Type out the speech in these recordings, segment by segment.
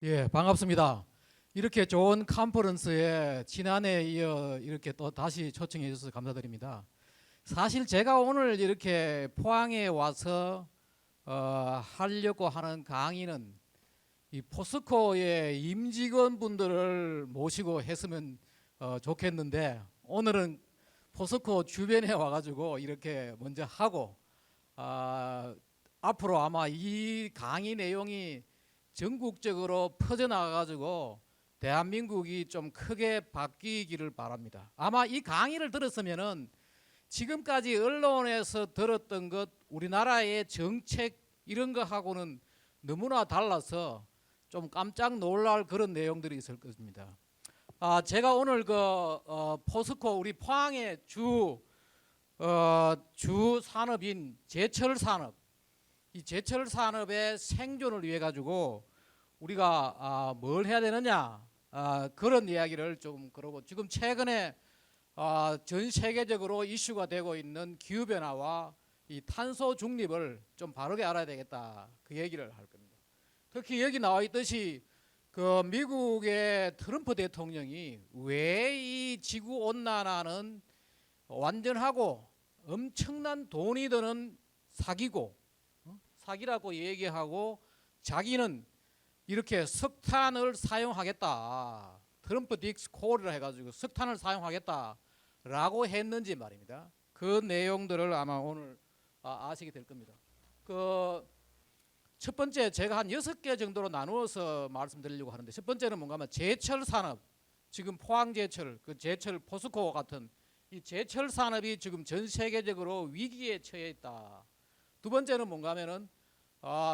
예, 반갑습니다. 이렇게 좋은 컨퍼런스에 지난해에 이어 이렇게 또 다시 초청해 주셔서 감사드립니다. 사실 제가 오늘 이렇게 포항에 와서 하려고 하는 강의는 이 포스코의 임직원분들을 모시고 했으면 좋겠는데, 오늘은 포스코 주변에 와가지고 이렇게 먼저 하고, 아, 앞으로 아마 이 강의 내용이 전국적으로 퍼져나가가지고 대한민국이 좀 크게 바뀌기를 바랍니다. 아마 이 강의를 들었으면은 지금까지 언론에서 들었던 것, 우리나라의 정책 이런 거하고는 너무나 달라서 좀 깜짝 놀랄 그런 내용들이 있을 것입니다. 제가 오늘 포스코 우리 포항의 주 산업인 제철 산업, 이 제철 산업의 생존을 위해 가지고 우리가 뭘 해야 되느냐, 그런 이야기를 좀 그러고, 지금 최근에 전 세계적으로 이슈가 되고 있는 기후 변화와 이 탄소 중립을 좀 바르게 알아야 되겠다, 그 얘기를 할 겁니다. 특히 여기 나와 있듯이 그 미국의 트럼프 대통령이 왜 이 지구 온난화는 완전하고 엄청난 돈이 드는 사기고, 사기라고 얘기하고, 자기는 이렇게 석탄을 사용하겠다, 트럼프 딕스 콜이라 해가지고 석탄을 사용하겠다라고 했는지 말입니다. 그 내용들을 아마 오늘 아시게 될 겁니다. 그 첫 번째, 제가 한 6개 정도로 나누어서 말씀드리려고 하는데, 첫 번째는 뭔가 하면 제철 산업, 지금 포항 제철, 그 제철 포스코 같은 이 제철 산업이 지금 전 세계적으로 위기에 처해 있다. 두 번째는 뭔가 하면은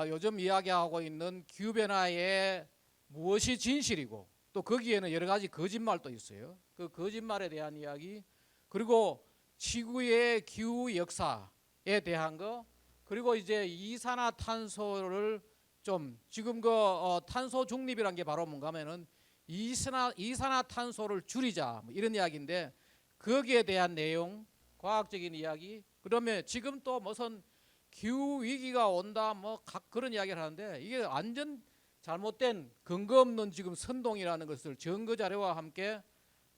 요즘 이야기하고 있는 기후 변화에 무엇이 진실이고, 또 거기에는 여러 가지 거짓말도 있어요. 그 거짓말에 대한 이야기, 그리고 지구의 기후 역사에 대한 거, 그리고 이제 이산화탄소를 좀 지금 탄소 중립이란 게 바로 뭔가 하면은 이산화탄소를 줄이자, 뭐 이런 이야기인데, 거기에 대한 내용, 과학적인 이야기, 그러면 지금 또 무슨 기후 위기가 온다, 뭐 그런 이야기를 하는데, 이게 완전 잘못된 근거 없는 지금 선동이라는 것을 증거 자료와 함께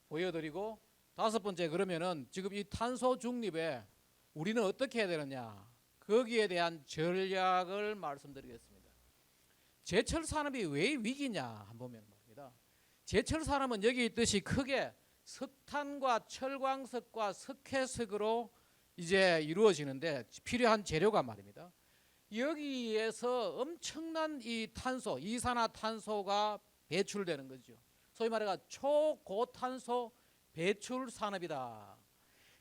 보여드리고, 다섯 번째, 그러면은 지금 이 탄소 중립에 우리는 어떻게 해야 되느냐, 거기에 대한 전략을 말씀드리겠습니다. 제철 산업이 왜 위기냐 한번 보면 말입니다. 제철 산업은 여기 있듯이 크게 석탄과 철광석과 석회석으로 이제 이루어지는데, 필요한 재료가 말입니다. 여기에서 엄청난 이 탄소, 이산화탄소가 배출되는 거죠. 소위 말해가 초고탄소 배출 산업이다.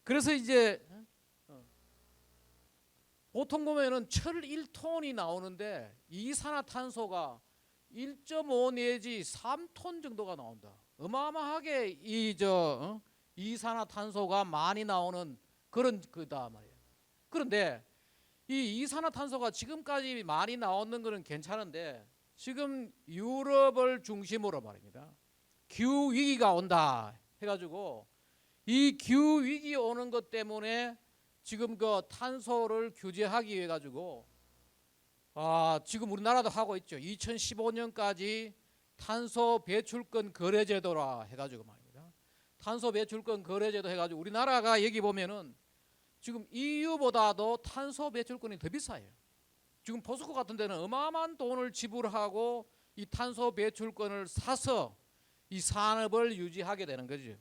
그래서 이제 보통 보면은 철 1톤이 나오는데 이산화탄소가 1.5 내지 3톤 정도가 나온다. 어마어마하게 이산화탄소가 많이 나오는 그런 거다 말이에요. 그런데 이 이산화탄소가 지금까지 많이 나오는 거는 괜찮은데, 지금 유럽을 중심으로 말입니다, 기후 위기가 온다 해가지고, 이 기후 위기 오는 것 때문에 지금 그 탄소를 규제하기 위해 가지고 지금 우리나라도 하고 있죠. 2015년까지 탄소 배출권 거래제도라 해가지고 말입니다. 탄소 배출권 거래제도 해가지고 우리나라가 여기 보면은 지금 EU보다도 탄소 배출권이 더 비싸요. 지금 포스코 같은 데는 어마어마한 돈을 지불하고 이 탄소 배출권을 사서 이 산업을 유지하게 되는 거죠.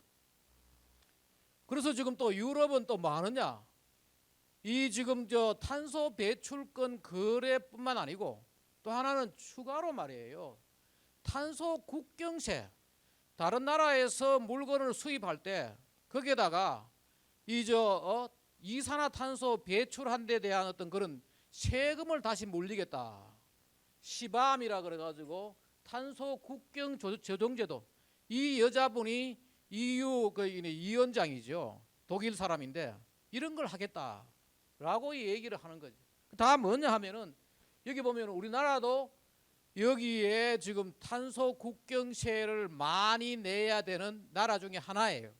그래서 지금 또 유럽은 또 뭐 하느냐, 이 지금 탄소 배출권 거래뿐만 아니고, 또 하나는 추가로 말이에요, 탄소 국경세, 다른 나라에서 물건을 수입할 때 거기에다가 이산화탄소 배출한 데 대한 어떤 그런 세금을 다시 물리겠다, 시밤이라 그래가지고 탄소 국경 조정제도, 이 여자분이 EU 위원장이죠. 독일 사람인데 이런 걸 하겠다라고 얘기를 하는 거죠. 다 뭐냐 하면은, 여기 보면 우리나라도 여기에 지금 탄소 국경세를 많이 내야 되는 나라 중에 하나예요.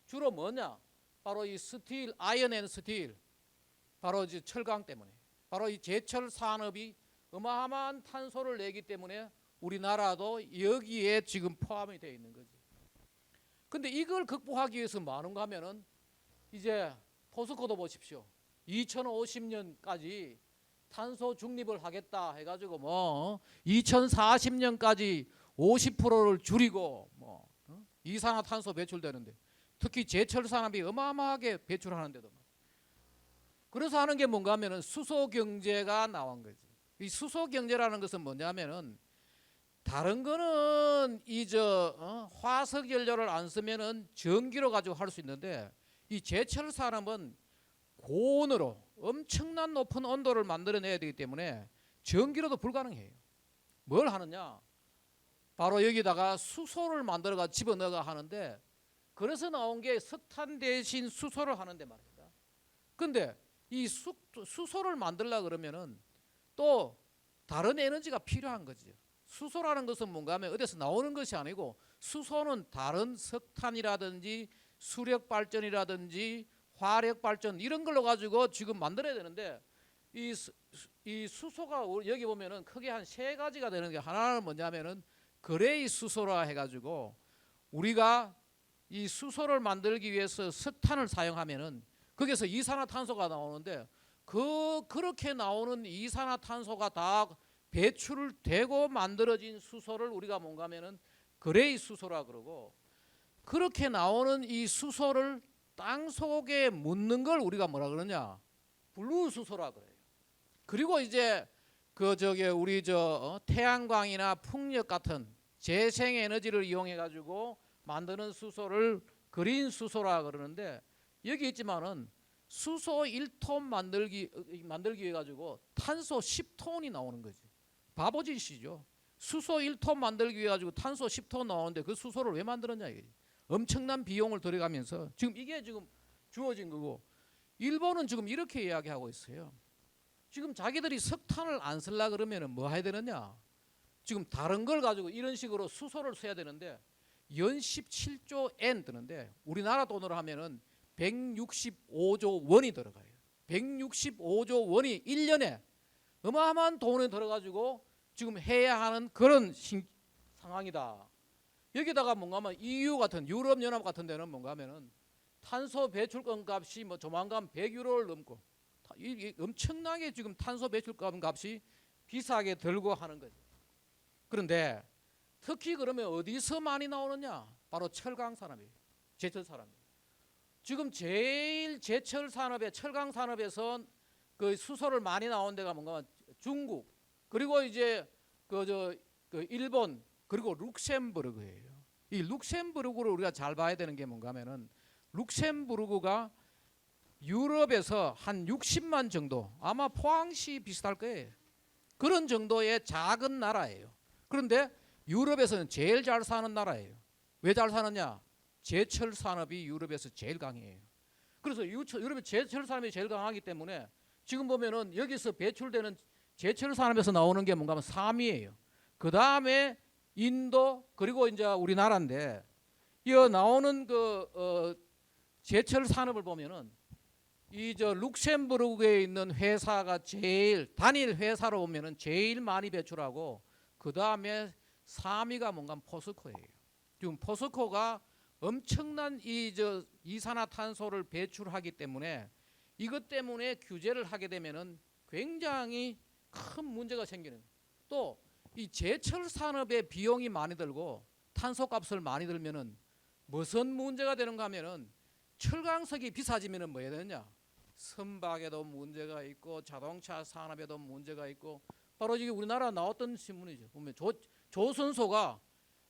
주로 뭐냐, 바로 이 스틸, 아이언 앤 스틸, 바로 철강 때문에, 바로 이 제철 산업이 어마어마한 탄소를 내기 때문에 우리나라도 여기에 지금 포함이 되어 있는 거지. 근데 이걸 극복하기 위해서 뭐 하는가 하면은 이제 포스코도 보십시오. 2050년까지 탄소 중립을 하겠다 해가지고 뭐 2040년까지 50%를 줄이고 뭐 이산화탄소 배출되는데, 특히 제철 산업이 어마어마하게 배출하는데도 그래서 하는 게 뭔가 하면은 수소 경제가 나온 거지. 이 수소 경제라는 것은 뭐냐면은 다른 거는 화석 연료를 안 쓰면은 전기로 가지고 할 수 있는데, 이 제철 산업은 고온으로 엄청난 높은 온도를 만들어내야 되기 때문에 전기로도 불가능해요. 뭘 하느냐? 바로 여기다가 수소를 만들어가 집어넣어가 하는데, 그래서 나온 게 석탄 대신 수소를 하는데 말입니다. 근데 이 수소를 만들려고 그러면은 또 다른 에너지가 필요한 거죠. 수소라는 것은 뭔가 하면 어디서 나오는 것이 아니고, 수소는 다른 석탄이라든지 수력 발전이라든지 화력 발전 이런 걸로 가지고 지금 만들어야 되는데, 이 수소가 여기 보면은 크게 한 세 가지가 되는 게, 하나는 뭐냐면은 그레이 수소라 해가지고 우리가 이 수소를 만들기 위해서 석탄을 사용하면은 거기서 이산화탄소가 나오는데, 그렇게 나오는 이산화탄소가 다 배출되고 만들어진 수소를 우리가 뭔가 하면은 그레이 수소라 그러고, 그렇게 나오는 이 수소를 땅 속에 묻는 걸 우리가 뭐라 그러냐? 블루 수소라 그래요. 그리고 이제 우리 태양광이나 풍력 같은 재생 에너지를 이용해 가지고 만드는 수소를 그린 수소라 그러는데, 여기 있지만은 수소 1톤 만들기 위해 가지고 탄소 10톤이 나오는 거지. 바보짓이죠. 수소 1톤 만들기 위해 가지고 탄소 10톤 나오는데 그 수소를 왜 만들었냐 이게. 엄청난 비용을 들여가면서 지금 이게 지금 주어진 거고, 일본은 지금 이렇게 이야기하고 있어요. 지금 자기들이 석탄을 안 쓰려 그러면 뭐 해야 되느냐? 지금 다른 걸 가지고 이런 식으로 수소를 써야 되는데 연 17조 엔 드는데, 우리나라 돈으로 하면은 165조 원이 들어가요. 165조 원이 1년에 어마어마한 돈이 들어가지고 지금 해야 하는 그런 상황이다. 여기다가 뭔가 하면 EU 같은 유럽연합 같은 데는 뭔가 하면은 탄소 배출권 값이 뭐 조만간 100유로를 넘고 엄청나게 지금 탄소 배출권 값이 비싸게 들고 하는 거죠. 그런데 특히 그러면 어디서 많이 나오느냐? 바로 철강 산업이에요. 제철 산업이에요. 지금 제일 제철 산업에, 철강 산업에서 그 수소를 많이 나온 데가 뭔가 하면 중국, 그리고 이제 일본, 그리고 룩셈부르크예요. 이 룩셈부르크를 우리가 잘 봐야 되는 게 뭔가 하면은, 룩셈부르크가 유럽에서 한 60만 정도, 아마 포항시 비슷할 거예요. 그런 정도의 작은 나라예요. 그런데 유럽에서는 제일 잘 사는 나라예요. 왜 잘 사느냐? 제철 산업이 유럽에서 제일 강해요. 그래서 유럽의 제철 산업이 제일 강하기 때문에 지금 보면은 여기서 배출되는 제철 산업에서 나오는 게 뭔가 하면 삼위예요. 그 다음에 인도, 그리고 이제 우리나라인데, 이 나오는 제철 산업을 보면은 룩셈부르크에 있는 회사가 제일, 단일 회사로 보면은 제일 많이 배출하고, 그 다음에 3위가 뭔가 포스코예요. 지금 포스코가 엄청난 이산화탄소를 배출하기 때문에, 이것 때문에 규제를 하게 되면은 굉장히 큰 문제가 생기는. 또 이 제철 산업에 비용이 많이 들고 탄소값을 많이 들면은 무슨 문제가 되는가 하면은, 철강석이 비싸지면은 뭐 해야 되느냐? 선박에도 문제가 있고 자동차 산업에도 문제가 있고, 바로 지금 우리나라 나왔던 신문이죠. 보면 조선소가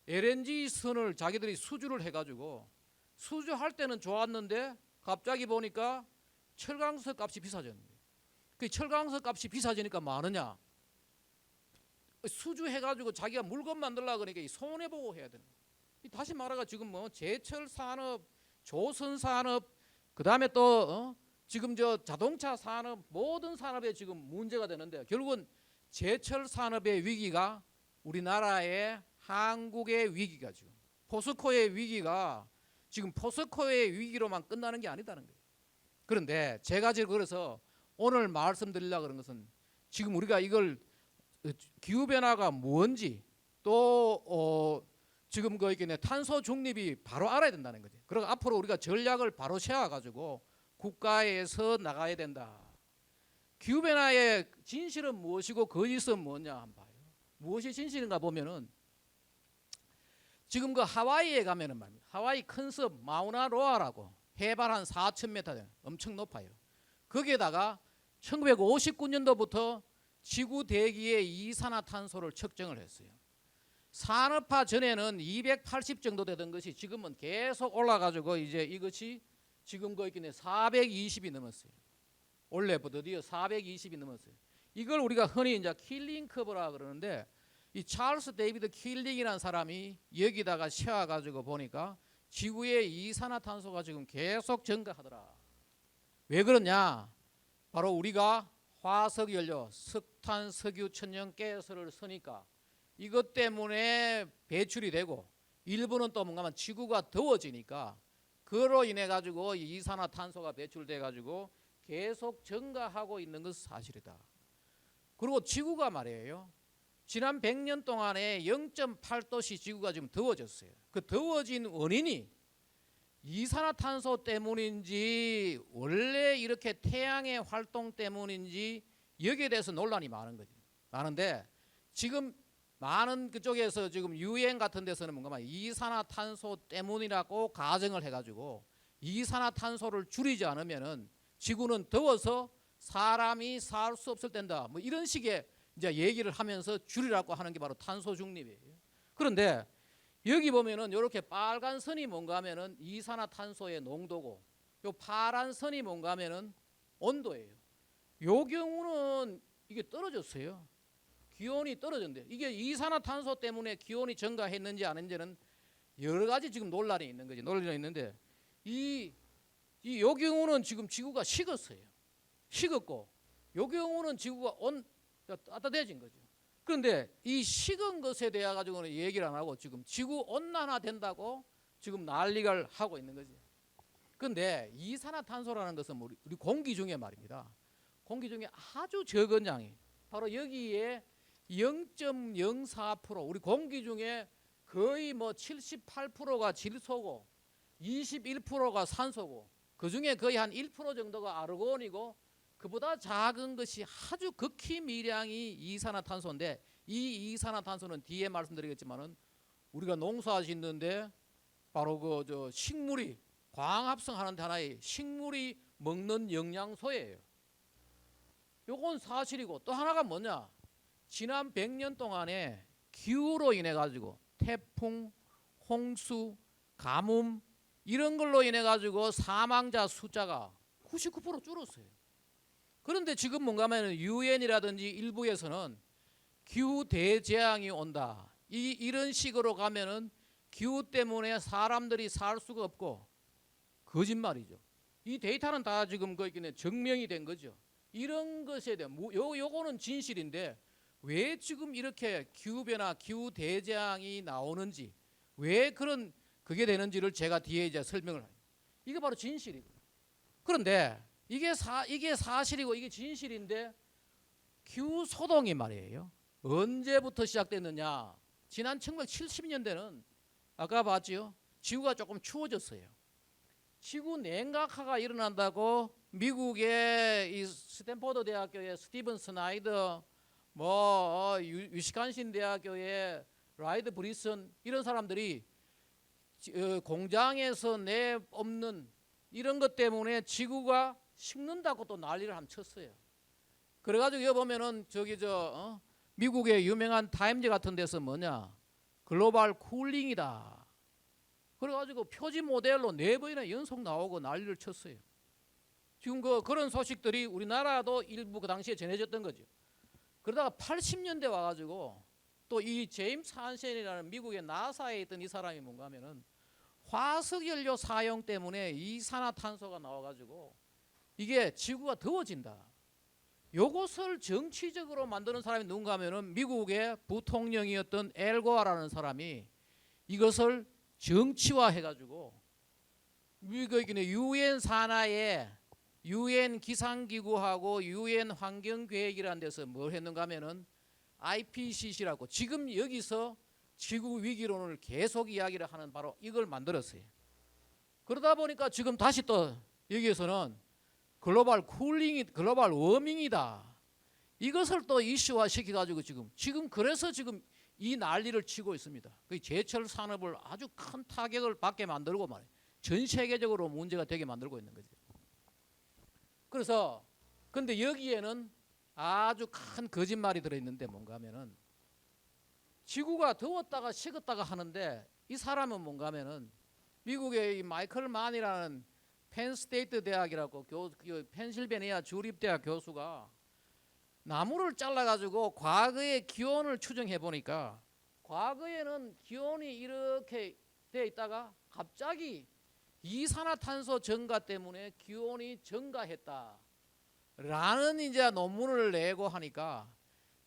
LNG 선을 자기들이 수주를 해가지고, 수주할 때는 좋았는데 갑자기 보니까 철강석 값이 비싸졌는데, 그 철강석 값이 비싸지니까 뭐 하느냐? 수주해가지고 자기가 물건 만들려고 그러니까 손해보고 해야 되는 거예요. 다시 말하가 지금 뭐 제철 산업, 조선 산업, 그 다음에 또 지금 자동차 산업, 모든 산업에 지금 문제가 되는데, 결국은 제철 산업의 위기가 우리나라의, 한국의 위기가, 지금 포스코의 위기가 지금 포스코의 위기로만 끝나는 게 아니다는 거예요. 그런데 제가 지금 그래서 오늘 말씀드리려고 그런 것은, 지금 우리가 이걸 기후변화가 뭔지, 또 지금 그 이게 탄소 중립이 바로 알아야 된다는 거지. 그리고 앞으로 우리가 전략을 바로 세워가지고 국가에서 나가야 된다. 기후변화의 진실은 무엇이고 거짓은 뭐냐 한번 봐요. 무엇이 진실인가 보면은 지금 그 하와이에 가면은 말입니다. 하와이 큰 섬 마우나로아라고 해발 한 4,000m 되는 엄청 높아요. 거기에다가 1959년도부터 지구 대기의 이산화탄소를 측정을 했어요. 산업화 전에는 280 정도 되던 것이 지금은 계속 올라가지고 이제 이것이 지금 거의 420이 넘었어요. 올해부터 드디어 420이 넘었어요. 이걸 우리가 흔히 이제 킬링 커브라 그러는데 이 찰스 데이비드 킬링이라는 사람이 여기다가 세워가지고 보니까 지구의 이산화탄소가 지금 계속 증가하더라. 왜 그러냐? 바로 우리가 화석연료, 석탄, 석유, 천연 가스를 쓰니까 이것 때문에 배출이 되고 일부는 또 뭔가 하면 지구가 더워지니까 그로 인해 가지고 이산화탄소가 배출돼 가지고 계속 증가하고 있는 것은 사실이다. 그리고 지구가 말이에요. 지난 100년 동안에 0.8도씩 지구가 지금 더워졌어요. 그 더워진 원인이 이산화탄소 때문인지 원래 이렇게 태양의 활동 때문인지 여기에 대해서 논란이 많은 거죠. 많은데 지금 많은 그쪽에서 지금 유엔 같은 데서는 뭔가 이산화탄소 때문이라고 가정을 해가지고 이산화탄소를 줄이지 않으면은 지구는 더워서 사람이 살 수 없을 텐다. 뭐 이런 식의 이제 얘기를 하면서 줄이라고 하는 게 바로 탄소 중립이에요. 그런데 여기 보면은 이렇게 빨간 선이 뭔가 하면은 이산화탄소의 농도고 요 파란 선이 뭔가 하면은 온도예요. 요 경우는 이게 떨어졌어요. 기온이 떨어졌는데 이게 이산화탄소 때문에 기온이 증가했는지 아닌지는 여러 가지 지금 논란이 있는 거지. 논란이 있는데 요 경우는 지금 지구가 식었어요. 식었고 요 경우는 지구가 따뜻해진 거죠. 그런데 이 식은 것에 대해 가지고는 얘기를 안 하고 지금 지구 온난화 된다고 지금 난리를 하고 있는 거지. 그런데 이산화탄소라는 것은 우리 공기 중에 말입니다. 공기 중에 아주 적은 양이 바로 여기에 0.04% 우리 공기 중에 거의 뭐 78%가 질소고 21%가 산소고 그 중에 거의 한 1% 정도가 아르곤이고 그보다 작은 것이 아주 극히 미량이 이산화탄소인데 이 이산화탄소는 뒤에 말씀드리겠지만은 우리가 농사 짓는데 바로 그 식물이 광합성하는 하나의 식물이 먹는 영양소예요. 요건 사실이고 또 하나가 뭐냐? 지난 100년 동안에 기후로 인해 가지고 태풍, 홍수, 가뭄 이런 걸로 인해 가지고 사망자 숫자가 99% 줄었어요. 그런데 지금 뭔가 하면 유엔이라든지 일부에서는 기후 대재앙이 온다. 이런 식으로 가면은 기후 때문에 사람들이 살 수가 없고 거짓말이죠. 이 데이터는 다 지금 증명이 된 거죠. 이런 것에 대한 요거는 진실인데 왜 지금 이렇게 기후변화, 기후 대재앙이 나오는지 왜 그게 되는지를 제가 뒤에 이제 설명을 해요. 이게 바로 진실이고. 그런데 이게 사실이고 이게 진실인데 기후 소동이 말이에요. 언제부터 시작됐느냐? 지난 1970년대는 아까 봤죠? 지구가 조금 추워졌어요. 지구 냉각화가 일어난다고 미국의 이 스탠포드 대학교의 스티븐 스나이더, 위스콘신 대학교의 라이드 브리슨 이런 사람들이 공장에서 내없는 이런 것 때문에 지구가 식는다고 또 난리를 한번 쳤어요. 그래가지고 여기 보면은 미국의 유명한 타임즈 같은 데서 뭐냐 글로벌 쿨링이다. 그래가지고 표지 모델로 4번이나 연속 나오고 난리를 쳤어요. 지금 그런 소식들이 우리나라도 일부 그 당시에 전해졌던 거죠. 그러다가 80년대 와가지고 또 이 제임스 한센이라는 미국의 나사에 있던 이 사람이 뭔가 하면은 화석연료 사용 때문에 이산화탄소가 나와가지고 이게 지구가 더워진다. 요것을 정치적으로 만드는 사람이 누군가 하면은 미국의 부통령이었던 엘고아라는 사람이 이것을 정치화해가지고 미국의 유엔 산하에 유엔 기상기구하고 유엔 환경계획이라는 데서 뭘 했는가 하면은 IPCC라고 지금 여기서 지구 위기론을 계속 이야기를 하는 바로 이걸 만들었어요. 그러다 보니까 지금 다시 또 여기에서는 글로벌 쿨링이 글로벌 워밍이다. 이것을 또 이슈화 시켜가지고 지금 그래서 지금 이 난리를 치고 있습니다. 그 제철 산업을 아주 큰 타격을 받게 만들고 말이에요. 전 세계적으로 문제가 되게 만들고 있는 거죠. 그래서 근데 여기에는 아주 큰 거짓말이 들어있는데 뭔가 하면은 지구가 더웠다가 식었다가 하는데 이 사람은 뭔가 하면은 미국의 이 마이클 만이라는 펜스테이트 대학이라고 펜실베니아 주립대학 교수가 나무를 잘라가지고 과거의 기온을 추정해 보니까 과거에는 기온이 이렇게 돼 있다가 갑자기 이산화탄소 증가 때문에 기온이 증가했다. 라는 이제 논문을 내고 하니까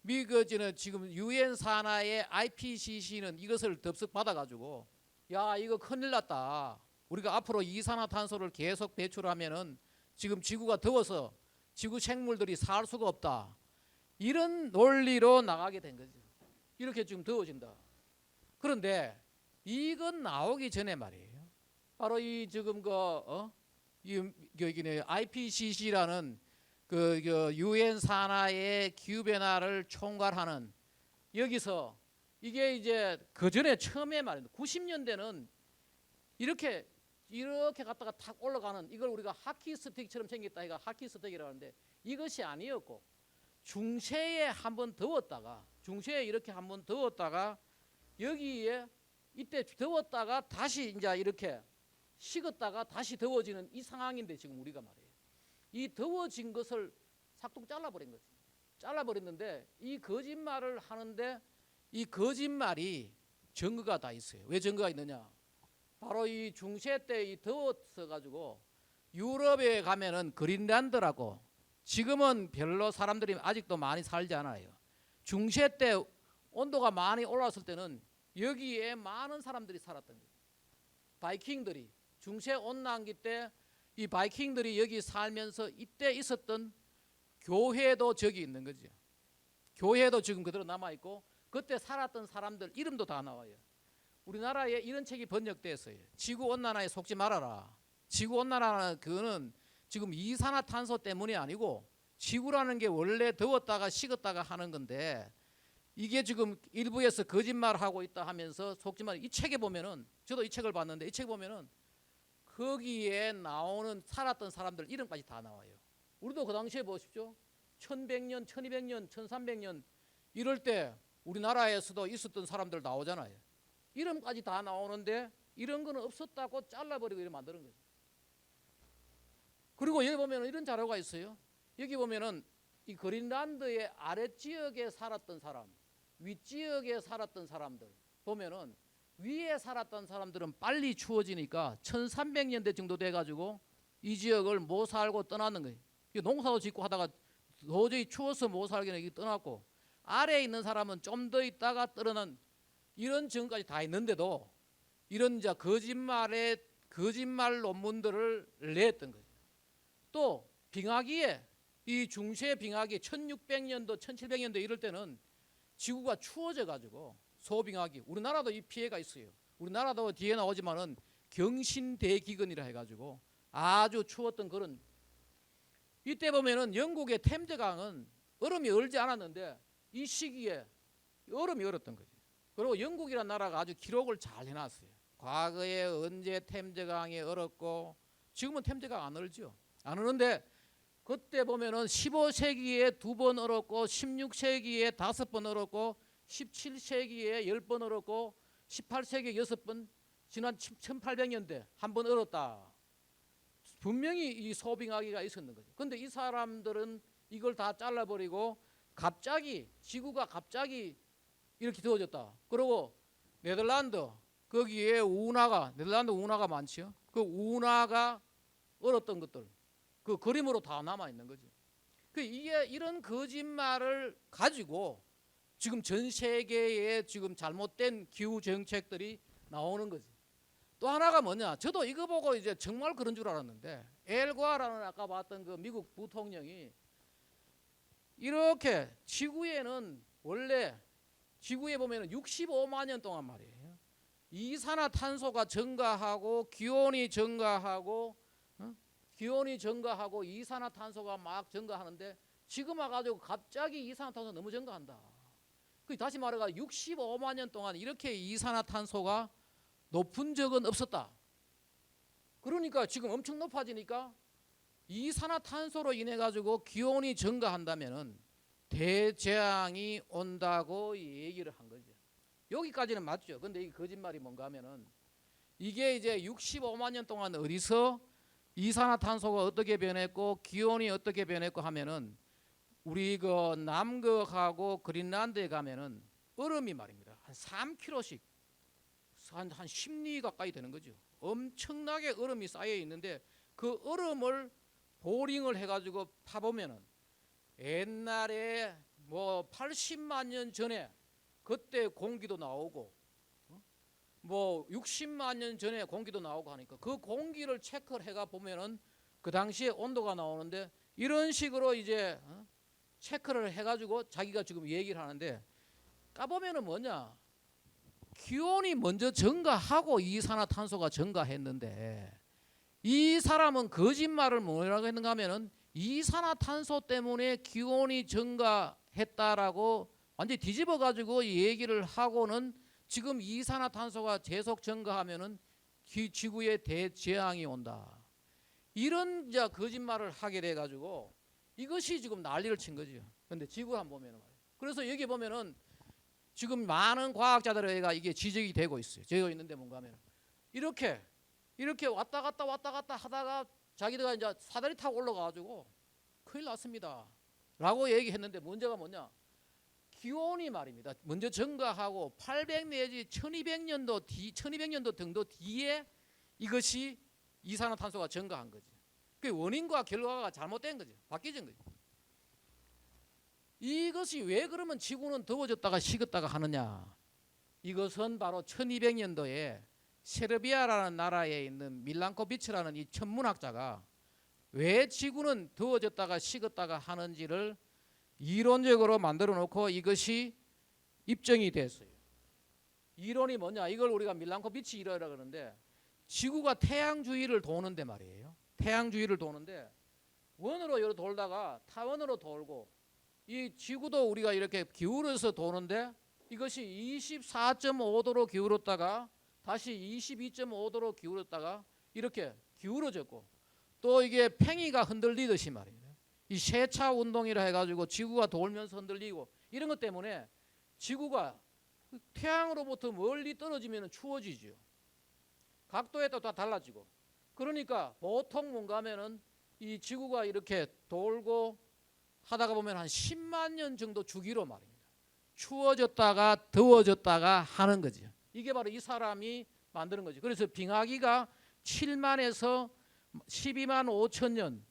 미국은 지금 유엔 산하의 IPCC는 이것을 덥석 받아가지고 야 이거 큰일 났다. 우리가 앞으로 이산화탄소를 계속 배출하면은 지금 지구가 더워서 지구 생물들이 살 수가 없다. 이런 논리로 나가게 된 거죠. 이렇게 지금 더워진다. 그런데 이건 나오기 전에 말이에요. 바로 이 지금 여기는 IPCC라는 그 유엔 산하의 기후 변화를 총괄하는 여기서 이게 이제 그 전에 처음에 말입니다. 90년대는 이렇게 갔다가 탁 올라가는 이걸 우리가 하키 스틱처럼 생겼다 해가 하키 스틱이라고 하는데 이것이 아니었고 중세에 한번 더웠다가 중세에 이렇게 한번 더웠다가 여기에 이때 더웠다가 다시 이제 이렇게 식었다가 다시 더워지는 이 상황인데 지금 우리가 말이에요. 이 더워진 것을 싹둑 잘라버린 거죠. 잘라버렸는데 이 거짓말을 하는데 이 거짓말이 증거가 다 있어요. 왜 증거가 있느냐? 바로 이 중세 때 이 더웠어 가지고 유럽에 가면은 그린란드라고 지금은 별로 사람들이 아직도 많이 살지 않아요. 중세 때 온도가 많이 올랐을 때는 여기에 많은 사람들이 살았던 거예요. 바이킹들이 중세 온난기 때 이 바이킹들이 여기 살면서 이때 있었던 교회도 저기 있는 거죠. 교회도 지금 그대로 남아 있고 그때 살았던 사람들 이름도 다 나와요. 우리나라에 이런 책이 번역됐어요. 지구 온난화에 속지 말아라. 지구 온난화는 그거는 지금 이산화탄소 때문이 아니고 지구라는 게 원래 더웠다가 식었다가 하는 건데 이게 지금 일부에서 거짓말하고 있다 하면서 속지 말아. 이 책에 보면은 저도 이 책을 봤는데 이 책 보면은 거기에 나오는 살았던 사람들 이름까지 다 나와요. 우리도 그 당시에 보십시오. 1100년, 1200년, 1300년 이럴 때 우리나라에서도 있었던 사람들 나오잖아요. 이름까지 다 나오는데 이런 거는 없었다고 잘라버리고 이렇게 만드는 거죠. 그리고 여기 보면 이런 자료가 있어요. 여기 보면은 이 그린란드의 아랫지역에 살았던 사람, 윗지역에 살았던 사람들 보면은 위에 살았던 사람들은 빨리 추워지니까 1300년대 정도 돼가지고 이 지역을 못 살고 떠나는 거예요. 농사도 짓고 하다가 도저히 추워서 못 살게 떠났고 아래에 있는 사람은 좀 더 있다가 떠나는 이런 증거까지 다 있는데도 이런 이제 거짓말 논문들을 냈던 거죠. 또 빙하기에 이 중세 빙하기 1600년도 1700년도 이럴 때는 지구가 추워져 가지고 소빙하기 우리나라도 이 피해가 있어요. 우리나라도 뒤에 나오지만은 경신대기근이라 해가지고 아주 추웠던 그런 이때 보면은 영국의 템즈강은 얼음이 얼지 않았는데 이 시기에 얼음이 얼었던 거죠. 그리고 영국이라는 나라가 아주 기록을 잘 해놨어요. 과거에 언제 템즈강이 얼었고 지금은 템즈강 안 얼죠. 안 얼는데 그때 보면은 15세기에 2번 얼었고 16세기에 5번 얼었고 17세기에 10번 얼었고 18세기에 6번 지난 1800년대 한 번 얼었다. 분명히 이 소빙하기가 있었는 거죠. 그런데 이 사람들은 이걸 다 잘라버리고 갑자기 지구가 갑자기 이렇게 더워졌다. 그리고 네덜란드 거기에 네덜란드 운하가 많지요. 그 운하가 얼었던 것들 그 그림으로 다 남아 있는 거죠. 이게 이런 거짓말을 가지고 지금 전 세계에 지금 잘못된 기후 정책들이 나오는 거지. 또 하나가 뭐냐? 저도 이거 보고 이제 정말 그런 줄 알았는데 엘과라는 아까 봤던 그 미국 부통령이 이렇게 지구에는 원래 지구에 보면은 65만 년 동안 말이에요. 이산화탄소가 증가하고 기온이 증가하고 기온이 증가하고 이산화탄소가 막 증가하는데 지금 와가지고 갑자기 이산화탄소 너무 증가한다. 그 다시 말해가 65만 년 동안 이렇게 이산화탄소가 높은 적은 없었다. 그러니까 지금 엄청 높아지니까 이산화탄소로 인해 가지고 기온이 증가한다면은 대재앙이 온다고 얘기를 한 거죠. 여기까지는 맞죠. 근데 이 거짓말이 뭔가 하면은 이게 이제 65만 년 동안 어디서 이산화탄소가 어떻게 변했고 기온이 어떻게 변했고 하면은 우리 그 남극하고 그린란드에 가면은 얼음이 말입니다. 한 3km씩 한 10리 가까이 되는 거죠. 엄청나게 얼음이 쌓여 있는데 그 얼음을 보링을 해가지고 파보면은 옛날에 뭐 80만 년 전에 그때 공기도 나오고 뭐 60만 년 전에 공기도 나오고 하니까 그 공기를 체크를 해가 보면은 그 당시에 온도가 나오는데 이런 식으로 이제 체크를 해가지고 자기가 지금 얘기를 하는데 까보면은 뭐냐, 기온이 먼저 증가하고 이산화탄소가 증가했는데 이 사람은 거짓말을 뭐라고 했는가 하면은 이산화탄소 때문에 기온이 증가했다라고 완전히 뒤집어 가지고 얘기를 하고는 지금 이산화탄소가 계속 증가하면은 지구에 대재앙이 온다. 이런 이제 거짓말을 하게 돼 가지고 이것이 지금 난리를 친 거죠. 근데 지구 한번 보면은 말이에요. 그래서 여기 보면은 지금 많은 과학자들에게 이게 지적이 되고 있어요. 되어 있는데 뭔가 하면 이렇게 왔다 갔다 하다가 자기들가 이제 사다리 타고 올라가가지고 큰일 났습니다 라고 얘기했는데 문제가 뭐냐, 기온이 말입니다 먼저 증가하고 800 내지 1200년도 정도 뒤에 이것이 이산화탄소가 증가한 거지. 그 원인과 결과가 잘못된 거죠. 바뀌진 거죠. 이것이 왜 그러면 지구는 더워졌다가 식었다가 하느냐, 이것은 바로 1200년도에 세르비아라는 나라에 있는 밀란코비치라는 이 천문학자가 왜 지구는 더워졌다가 식었다가 하는지를 이론적으로 만들어 놓고 이것이 입증이 됐어요. 이론이 뭐냐, 이걸 우리가 밀란코비치 이론이라고 그러는데 지구가 태양 주위를 도는데 말이에요. 태양 주위를 도는데 원으로 이렇게 돌다가 타원으로 돌고 이 지구도 우리가 이렇게 기울어서 도는데 이것이 24.5도로 기울었다가 다시 22.5도로 기울었다가 이렇게 기울어졌고 또 이게 팽이가 흔들리듯이 말입니다. 이 세차 운동이라 해가지고 지구가 돌면서 흔들리고 이런 것 때문에 지구가 태양으로부터 멀리 떨어지면 추워지죠. 각도에 따라 달라지고 그러니까 보통 뭔가 하면은 이 지구가 이렇게 돌고 하다가 보면 한 10만 년 정도 주기로 말입니다. 추워졌다가 더워졌다가 하는 거죠. 이게 바로 이 사람이 만드는 거죠. 그래서 빙하기가 7만에서 12만 5천 년,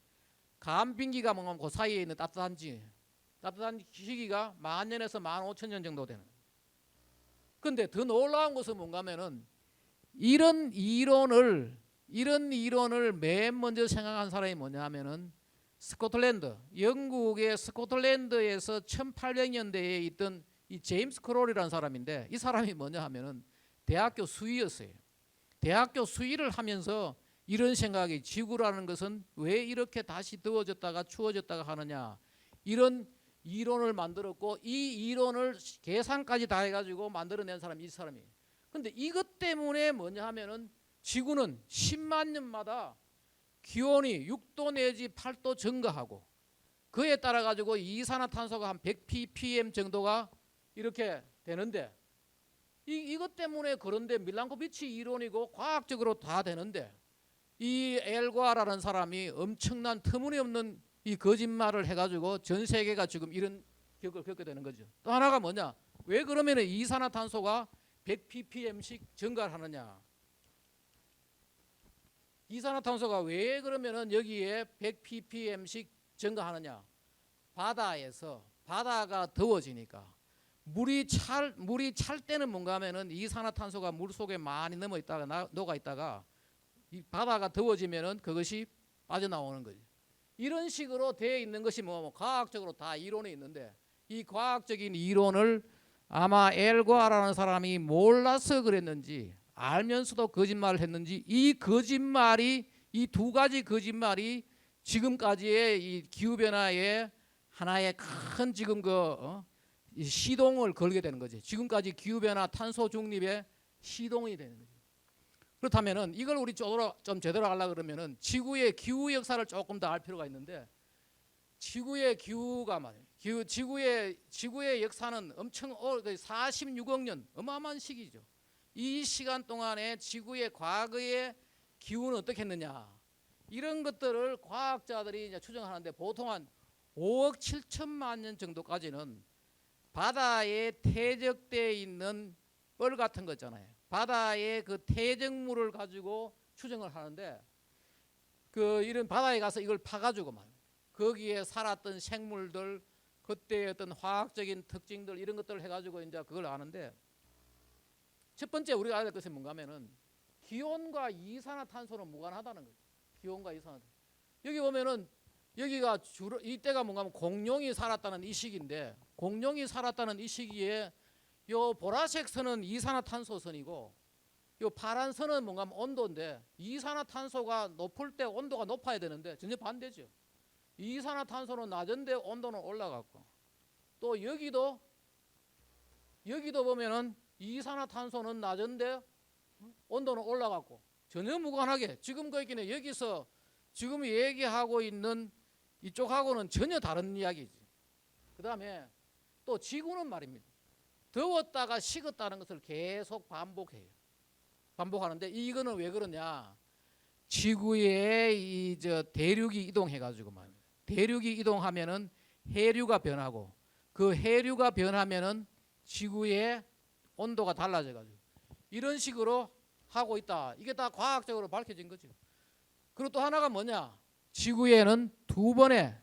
간빙기가 뭔가 그 사이에 있는 따뜻한 시기가 10,000년에서 15,000년 정도 되는. 그런데 더 놀라운 것은 뭔가 하면은 이런 이론을 맨 먼저 생각한 사람이 뭐냐 하면은 스코틀랜드, 영국의 스코틀랜드에서 1800년대에 있던 이 제임스 크롤이라는 사람인데 이 사람이 뭐냐 하면은 대학교 수의였어요. 대학교 수의를 하면서 이런 생각이, 지구라는 것은 왜 이렇게 다시 더워졌다가 추워졌다가 하느냐, 이런 이론을 만들었고 이 이론을 계산까지 다 해가지고 만들어낸 사람이 이 사람이에요. 근데 이것 때문에 뭐냐 하면은 지구는 10만 년마다 기온이 6도 내지 8도 증가하고 그에 따라 가지고 이산화탄소가 한 100 ppm 정도가 이렇게 되는데 이것 때문에 그런데 밀란코비치 이론이고 과학적으로 다 되는데 이 엘과라는 사람이 엄청난 터무니없는 이 거짓말을 해가지고 전 세계가 지금 이런 격을 겪게 되는 거죠. 또 하나가 뭐냐, 왜 그러면 이산화탄소가 100 ppm씩 증가를 하느냐, 이산화탄소가 왜 그러면은 여기에 100 ppm씩 증가하느냐, 바다가 더워지니까 물이 찰 때는 뭔가 하면은 이산화탄소가 물 속에 많이 녹아 있다가 이 바다가 더워지면은 그것이 빠져나오는 거지. 이런 식으로 되어 있는 것이 뭐 과학적으로 다 이론이 있는데 이 과학적인 이론을 아마 엘고아라는 사람이 몰라서 그랬는지 알면서도 거짓말을 했는지 이 거짓말이 이 두 가지 거짓말이 지금까지의 이 기후 변화의 하나의 큰 지금 이 시동을 걸게 되는 거지. 지금까지 기후 변화 탄소 중립의 시동이 되는 거지. 그렇다면은 이걸 우리 좀 제대로 하려고 그러면은 지구의 기후 역사를 조금 더 알 필요가 있는데 지구의 기후가 말이에요. 지구의 역사는 엄청 46억 년 어마어마한 시기죠. 이 시간 동안에 지구의 과거의 기후는 어떻게 했느냐 이런 것들을 과학자들이 이제 추정하는데 보통 한 5억 7천만 년 정도까지는 바다에 퇴적되어 있는 뻘 같은 거 있잖아요. 바다의 그 퇴적물을 가지고 추정을 하는데 이런 바다에 가서 이걸 파가지고 거기에 살았던 생물들 그때의 어떤 화학적인 특징들 이런 것들을 해가지고 이제 그걸 아는데 첫 번째 우리가 알아야 될 것은 뭔가 하면은 기온과 이산화탄소는 무관하다는 거죠. 기온과 이산화탄소. 여기 보면은 여기가 주로 이때가 뭔가 하면 공룡이 살았다는 이 시기인데 공룡이 살았다는 이 시기에 요 보라색 선은 이산화탄소 선이고 요 파란 선은 뭔가 하면 온도인데 이산화탄소가 높을 때 온도가 높아야 되는데 전혀 반대죠. 이산화탄소는 낮은데 온도는 올라갔고 또 여기도 보면은 이산화탄소는 낮은데 온도는 올라갔고 전혀 무관하게 지금 거기는 여기서 지금 얘기하고 있는 이쪽하고는 전혀 다른 이야기지. 그 다음에 또 지구는 말입니다. 더웠다가 식었다는 것을 계속 반복하는데 이거는 왜 그러냐? 지구의 대륙이 이동해가지고 말입니다. 대륙이 이동하면은 해류가 변하고 그 해류가 변하면은 지구의 온도가 달라져가지고 이런 식으로 하고 있다. 이게 다 과학적으로 밝혀진 거죠. 그리고 또 하나가 뭐냐? 지구에는 두 번의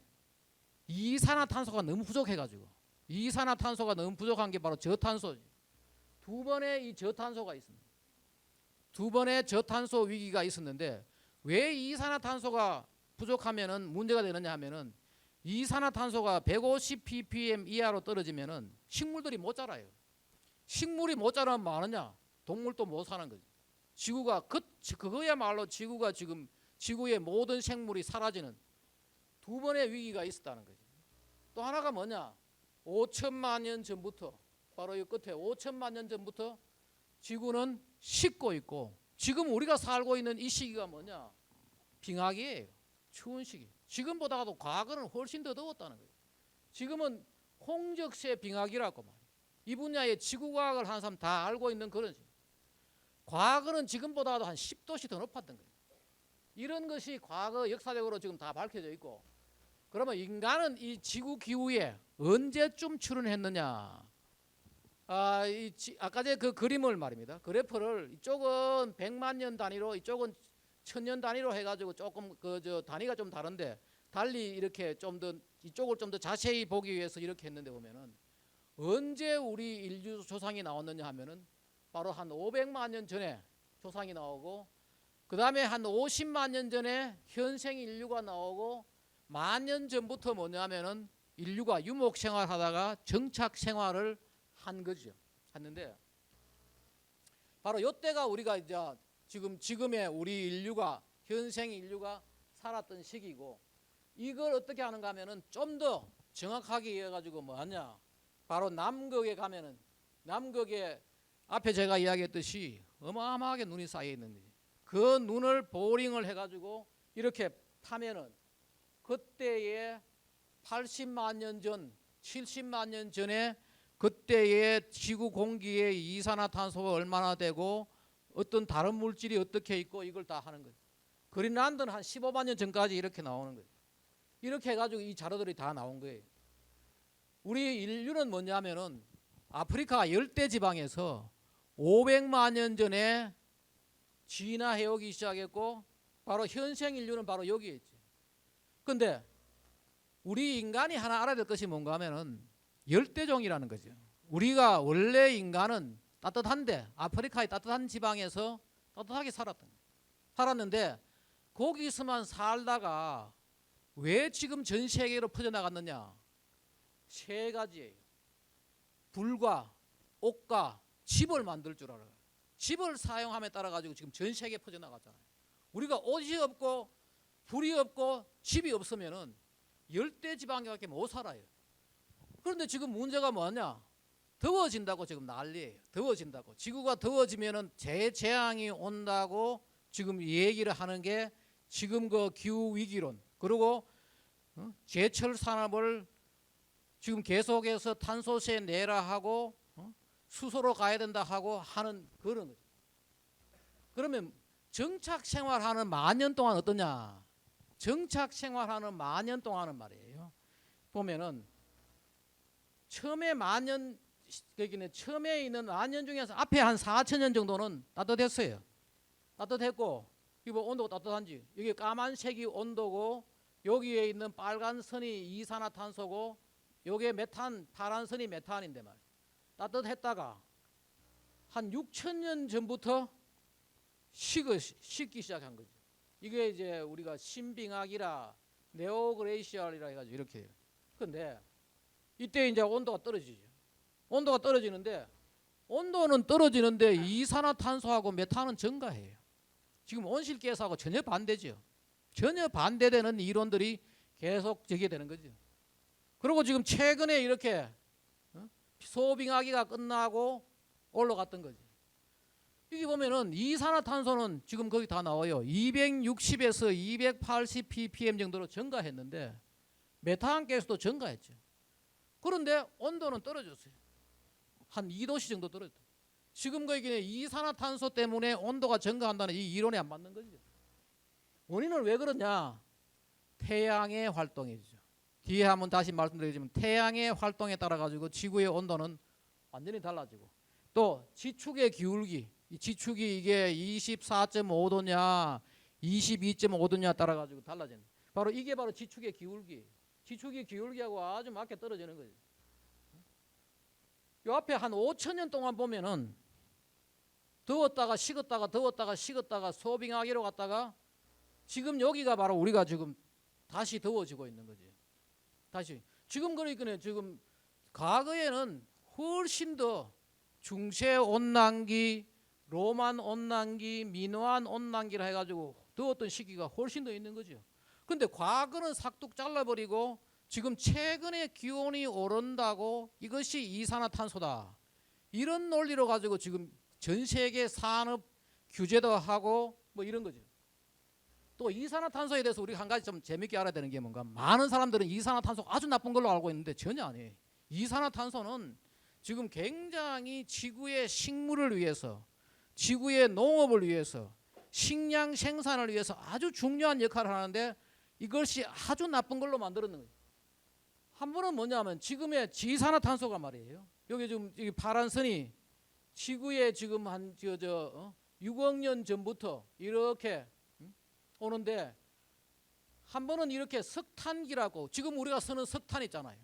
이산화탄소가 너무 부족해가지고 이산화탄소가 너무 부족한 게 바로 저탄소죠. 두 번의 이 저탄소가 있습니다. 두 번의 저탄소 위기가 있었는데 왜 이산화탄소가 부족하면은 문제가 되느냐 하면은 이산화탄소가 150 ppm 이하로 떨어지면은 식물들이 못 자라요. 식물이 못 자라면 뭐 하느냐? 동물도 못 사는 거지. 지구가 그거야말로 지구가 지금 지구의 모든 생물이 사라지는 두 번의 위기가 있었다는 거지. 또 하나가 뭐냐? 5천만 년 전부터 바로 이 끝에 5천만 년 전부터 지구는 식고 있고 지금 우리가 살고 있는 이 시기가 뭐냐? 빙하기예요. 추운 시기. 지금보다도 과거는 훨씬 더 더웠다는 거예요. 지금은 홍적세 빙하기라고 말이에요. 이 분야의 지구과학을 하는 사람 다 알고 있는 그런 시기. 과거는 지금보다도 한 10도씩 더 높았던 거예요. 이런 것이 과거 역사적으로 지금 다 밝혀져 있고 그러면 인간은 이 지구 기후에 언제쯤 출현했느냐? 아까 제 그 그림을 말입니다. 그래프를 이쪽은 100만 년 단위로 이쪽은 1000년 단위로 해가지고 조금 단위가 좀 다른데 달리 이렇게 좀 더 이쪽을 좀 더 자세히 보기 위해서 이렇게 했는데 보면은 언제 우리 인류 조상이 나왔느냐 하면은 바로 한 500만 년 전에 조상이 나오고 그 다음에 한 50만 년 전에 현생 인류가 나오고 10,000년 전부터 뭐냐면은 인류가 유목 생활하다가 정착 생활을 한 거죠. 했는데 바로 이때가 우리가 이제 지금의 우리 인류가 현생 인류가 살았던 시기고 이걸 어떻게 하는가 하면은 좀 더 정확하게 해가지고 뭐하냐? 바로 남극에 가면은 남극에 앞에 제가 이야기했듯이 어마어마하게 눈이 쌓여 있는 거지. 그 눈을 보링을 해가지고 이렇게 타면은 그때의 80만 년 전, 70만 년 전에 그때의 지구 공기의 이산화탄소가 얼마나 되고 어떤 다른 물질이 어떻게 있고 이걸 다 하는 거예요. 그린란드는 한 15만 년 전까지 이렇게 나오는 거예요. 이렇게 해가지고 이 자료들이 다 나온 거예요. 우리 인류는 뭐냐면은 아프리카 열대 지방에서 500만 년 전에 진화해 오기 시작했고 바로 현생 인류는 바로 여기에 있지. 근데 우리 인간이 하나 알아야 될 것이 뭔가 하면은 열대종이라는 거죠. 우리가 원래 인간은 따뜻한데 아프리카의 따뜻한 지방에서 따뜻하게 살았는데 거기서만 살다가 왜 지금 전 세계로 퍼져나갔느냐? 세 가지예요. 불과 옷과 집을 만들 줄 알아요. 집을 사용함에 따라 가지고 지금 전 세계에 퍼져나갔잖아요. 우리가 옷이 없고 불이 없고 집이 없으면은 열대 지방에밖에 못 살아요. 그런데 지금 문제가 뭐냐? 더워진다고 지금 난리예요. 더워진다고. 지구가 더워지면은 재앙이 온다고 지금 얘기를 하는 게 지금 그 기후 위기론. 그리고 제철 산업을 지금 계속해서 탄소세 내라 하고 수소로 가야 된다 하고 하는 그런 거죠. 그러면 정착 생활하는 만 년 동안 어떠냐? 정착 생활하는 만 년 동안은 말이에요. 보면은 처음에 만 년, 여기는 처음에 있는 만 년 중에서 앞에 한 4천 년 정도는 따뜻했어요. 따뜻했고, 이거 온도가 따뜻한지, 여기 까만색이 온도고, 여기에 있는 빨간 선이 이산화탄소고, 요게 메탄, 파란 선이 메탄인데 말이에요. 따뜻했다가 한 6천 년 전부터 식기 시작한 거죠. 이게 이제 우리가 신빙학이라 네오그레이시얼이라 해가지고 이렇게 해요. 근데 이때 이제 온도가 떨어지죠. 온도가 떨어지는데 온도는 떨어지는데 이산화탄소하고 메탄은 증가해요. 지금 온실가스하고 전혀 반대죠. 전혀 반대되는 이론들이 계속 제기되는 거죠. 그리고 지금 최근에 이렇게 소빙하기가 끝나고 올라갔던 거지. 여기 보면은 이산화탄소는 지금 거기 다 나와요. 260에서 280 ppm 정도로 증가했는데 메탄가스도 증가했죠. 그런데 온도는 떨어졌어요. 한 2도씨 정도 떨어졌다. 지금 거기 이산화탄소 때문에 온도가 증가한다는 이 이론이 안 맞는 거죠. 원인은 왜 그러냐? 태양의 활동이죠. 뒤에 한번 다시 말씀드리지만 태양의 활동에 따라 가지고 지구의 온도는 완전히 달라지고 또 지축의 기울기, 이 지축이 이게 24.5도냐 22.5도냐 따라 가지고 달라지는. 바로 이게 바로 지축의 기울기. 지축의 기울기하고 아주 맞게 떨어지는 거죠. 요 앞에 한 5천 년 동안 보면은 더웠다가 식었다가 더웠다가 식었다가 소빙하기로 갔다가 지금 여기가 바로 우리가 지금 다시 더워지고 있는 거지. 다시 지금 그러니까 지금 과거에는 훨씬 더 중세 온난기, 로만 온난기, 미노안 온난기라 해가지고 더웠던 시기가 훨씬 더 있는 거죠. 근데 과거는 싹둑 잘라버리고 지금 최근에 기온이 오른다고 이것이 이산화탄소다. 이런 논리로 가지고 지금 전 세계 산업 규제도 하고 뭐 이런 거죠. 또 이산화탄소에 대해서 우리가 한 가지 좀 재밌게 알아야 되는 게 뭔가 많은 사람들은 이산화탄소가 아주 나쁜 걸로 알고 있는데 전혀 아니에요. 이산화탄소는 지금 굉장히 지구의 식물을 위해서 지구의 농업을 위해서 식량 생산을 위해서 아주 중요한 역할을 하는데 이것이 아주 나쁜 걸로 만들었는 거예요. 한 번은 뭐냐면 지금의 이산화탄소가 말이에요. 여기 지금 여기 파란 선이 지구에 지금 한 6억 년 전부터 이렇게 오는데 한 번은 이렇게 석탄기라고 지금 우리가 쓰는 석탄 있잖아요.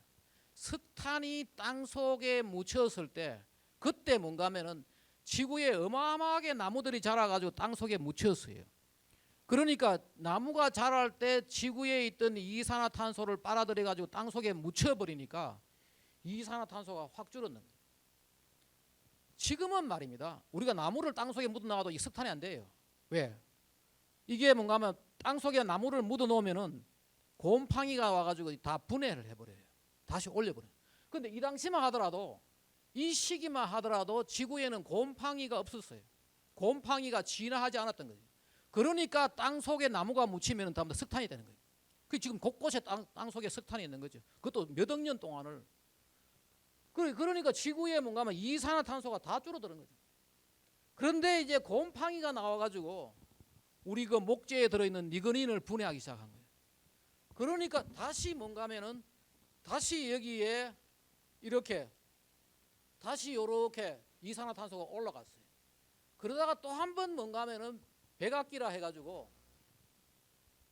석탄이 땅 속에 묻혔을 때 그때 뭔가 하면은 지구에 어마어마하게 나무들이 자라가지고 땅 속에 묻혔어요. 그러니까 나무가 자랄 때 지구에 있던 이산화탄소를 빨아들여가지고 땅 속에 묻혀버리니까 이산화탄소가 확 줄었는 거예요. 지금은 말입니다. 우리가 나무를 땅 속에 묻어놔도 이 석탄이 안 돼요. 왜? 이게 뭔가 하면 땅 속에 나무를 묻어 놓으면은 곰팡이가 와가지고 다 분해를 해버려요. 다시 올려버려요. 근데 이 당시만 하더라도 이 시기만 하더라도 지구에는 곰팡이가 없었어요. 곰팡이가 진화하지 않았던 거죠. 그러니까 땅 속에 나무가 묻히면 다음부터 석탄이 되는 거예요. 그 지금 곳곳에 땅 속에 석탄이 있는 거죠. 그것도 몇 억 년 동안을. 그러니까 지구에 뭔가 하면 이산화탄소가 다 줄어드는 거죠. 그런데 이제 곰팡이가 나와가지고 우리 그 목재에 들어있는 니그닌을 분해하기 시작한 거예요. 그러니까 다시 뭔가 하면은 다시 여기에 이렇게 다시 이렇게 이산화탄소가 올라갔어요. 그러다가 또 한 번 뭔가 하면은 백악기라 해가지고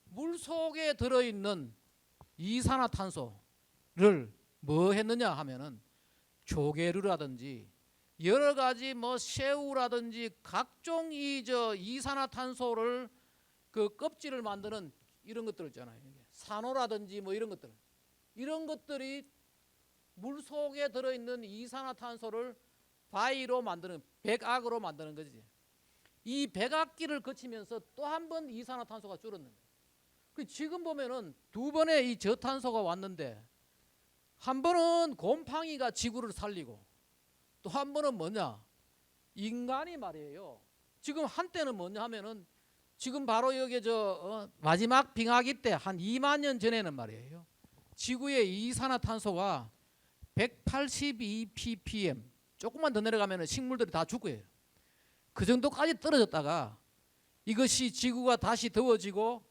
물 속에 들어있는 이산화탄소를 뭐 했느냐 하면은 조개류라든지 여러 가지 뭐 새우라든지 각종 이산화탄소를 그 껍질을 만드는 이런 것들 있잖아요. 산호라든지 뭐 이런 것들이 물 속에 들어있는 이산화탄소를 바위로 만드는 백악으로 만드는 거지. 이 백악기를 거치면서 또 한 번 이산화탄소가 줄었는데, 지금 보면은 두 번의 이 저탄소가 왔는데, 한 번은 곰팡이가 지구를 살리고 또 한 번은 뭐냐, 인간이 말이에요. 지금 한때는 뭐냐 하면은 지금 바로 여기 마지막 빙하기 때 한 2만 년 전에는 말이에요, 지구의 이산화탄소가 182 ppm, 조금만 더 내려가면 식물들이 다 죽고요. 그 정도까지 떨어졌다가 이것이 지구가 다시 더워지고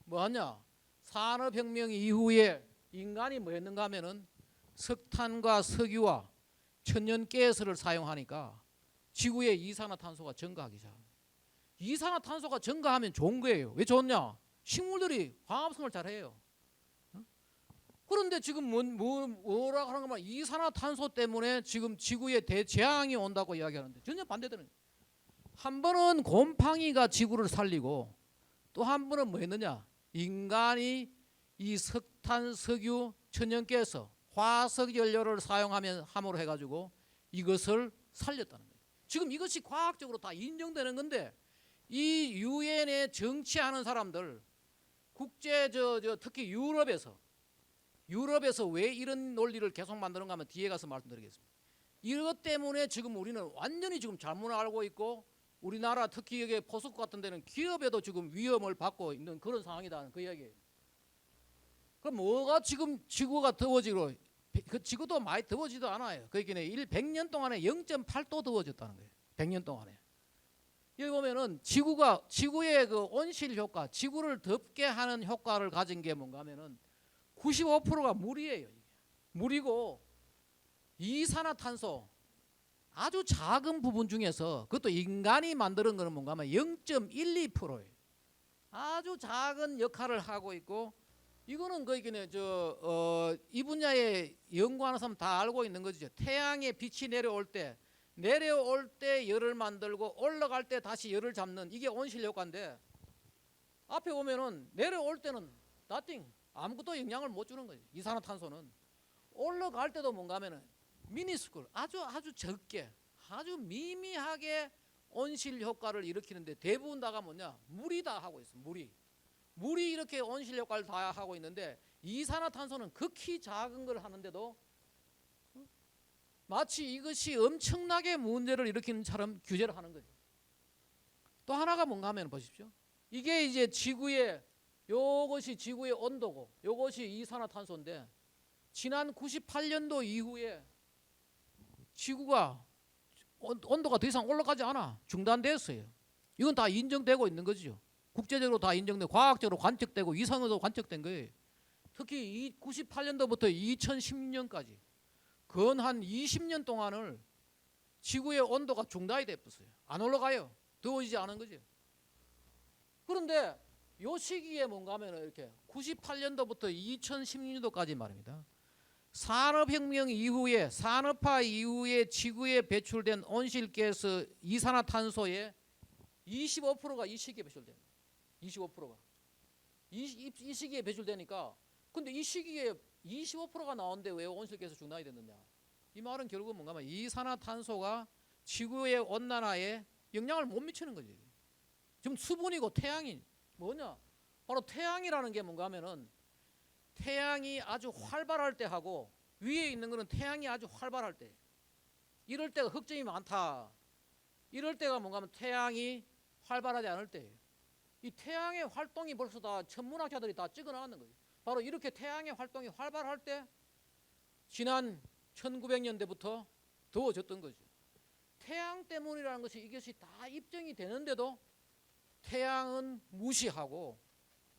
뭐하냐, 산업혁명 이후에 인간이 뭐 했는가 하면은 석탄과 석유와 천연가스를 사용하니까 지구의 이산화탄소가 증가하기 시작합니다. 이산화탄소가 증가하면 좋은 거예요. 왜 좋냐? 식물들이 광합성을 잘해요. 그런데 지금 뭐라고 하는 거면 이산화탄소 때문에 지금 지구에 대재앙이 온다고 이야기하는데 전혀 반대되는 거예요. 한 번은 곰팡이가 지구를 살리고 또 한 번은 뭐 했느냐, 인간이 이 석탄, 석유, 천연가스, 화석 연료를 함으로 해가지고 이것을 살렸다는 거예요. 지금 이것이 과학적으로 다 인정되는 건데, 이 유엔에 정치하는 사람들, 국제 특히 유럽에서 왜 이런 논리를 계속 만드는가 하면 뒤에 가서 말씀드리겠습니다. 이것 때문에 지금 우리는 완전히 지금 잘못 알고 있고, 우리나라 특히 여기 포스코 같은 데는 기업에도 지금 위험을 받고 있는 그런 상황이다, 그 이야기예요. 그럼 뭐가 지금 지구가 더워지고, 그 지구도 많이 더워지도 않아요. 그러니까 100년 동안에 0.8도 더워졌다는 거예요. 100년 동안에. 여기 보면은 지구의 그 온실 효과, 지구를 덥게 하는 효과를 가진 게 뭔가 하면은 95%가 물이에요. 물이고, 이산화탄소 아주 작은 부분 중에서, 그것도 인간이 만드는 거는 뭔가 하면 0.12%예요. 아주 작은 역할을 하고 있고, 이거는 이 분야에 연구하는 사람 다 알고 있는 거죠. 태양의 빛이 내려올 때 열을 만들고 올라갈 때 다시 열을 잡는, 이게 온실 효과인데, 앞에 보면은 내려올 때는 nothing, 아무것도 영향을 못 주는 거예요. 이산화탄소는 올라갈 때도 뭔가 하면은 미니스쿨, 아주 적게, 아주 미미하게 온실 효과를 일으키는데, 대부분 다가 뭐냐, 물이 다 하고 있어. 물이 이렇게 온실 효과를 다 하고 있는데, 이산화탄소는 극히 작은 걸 하는데도 마치 이것이 엄청나게 문제를 일으키는 처럼 규제를 하는 거죠. 또 하나가 뭔가 하면 보십시오. 이게 이제 요것이 지구의 온도고, 요것이 이산화탄소인데, 지난 98년도 이후에 지구가 온도가 더 이상 올라가지 않아. 중단됐어요. 이건 다 인정되고 있는 거죠. 국제적으로 다 인정되고 과학적으로 관측되고 위성으로 관측된 거예요. 특히 98년도부터 2010년까지 근 한 20년 동안을 지구의 온도가 중단이 됐어요. 안 올라가요. 더워지지 않은 거죠. 그런데 요 시기에 뭔가 하면 이렇게 98년도부터 2010년도까지 말입니다. 산업혁명 이후에, 산업화 이후에 지구에 배출된 온실가스 이산화탄소의 25%가 이 시기에 배출됩니다. 25%가 이 시기에 배출되니까, 근데 이 시기에 25%가 나오는데 왜 온실가스 중단이 됐느냐? 이 말은 결국 뭔가 하면 이산화탄소가 지구의 온난화에 영향을 못 미치는 거지. 지금 수분이고 태양이 뭐냐? 바로 태양이라는 게 뭔가 하면은, 태양이 아주 활발할 때 하고 위에 있는 거는 태양이 아주 활발할 때, 이럴 때가 흑점이 많다. 이럴 때가 뭔가 하면 태양이 활발하지 않을 때예요. 이 태양의 활동이 벌써 다 천문학자들이 다 찍어나가는 거예요. 바로 이렇게 태양의 활동이 활발할 때 지난 1900년대부터 더워졌던 거죠. 태양 때문이라는 것이, 이것이 다 입증이 되는데도 태양은 무시하고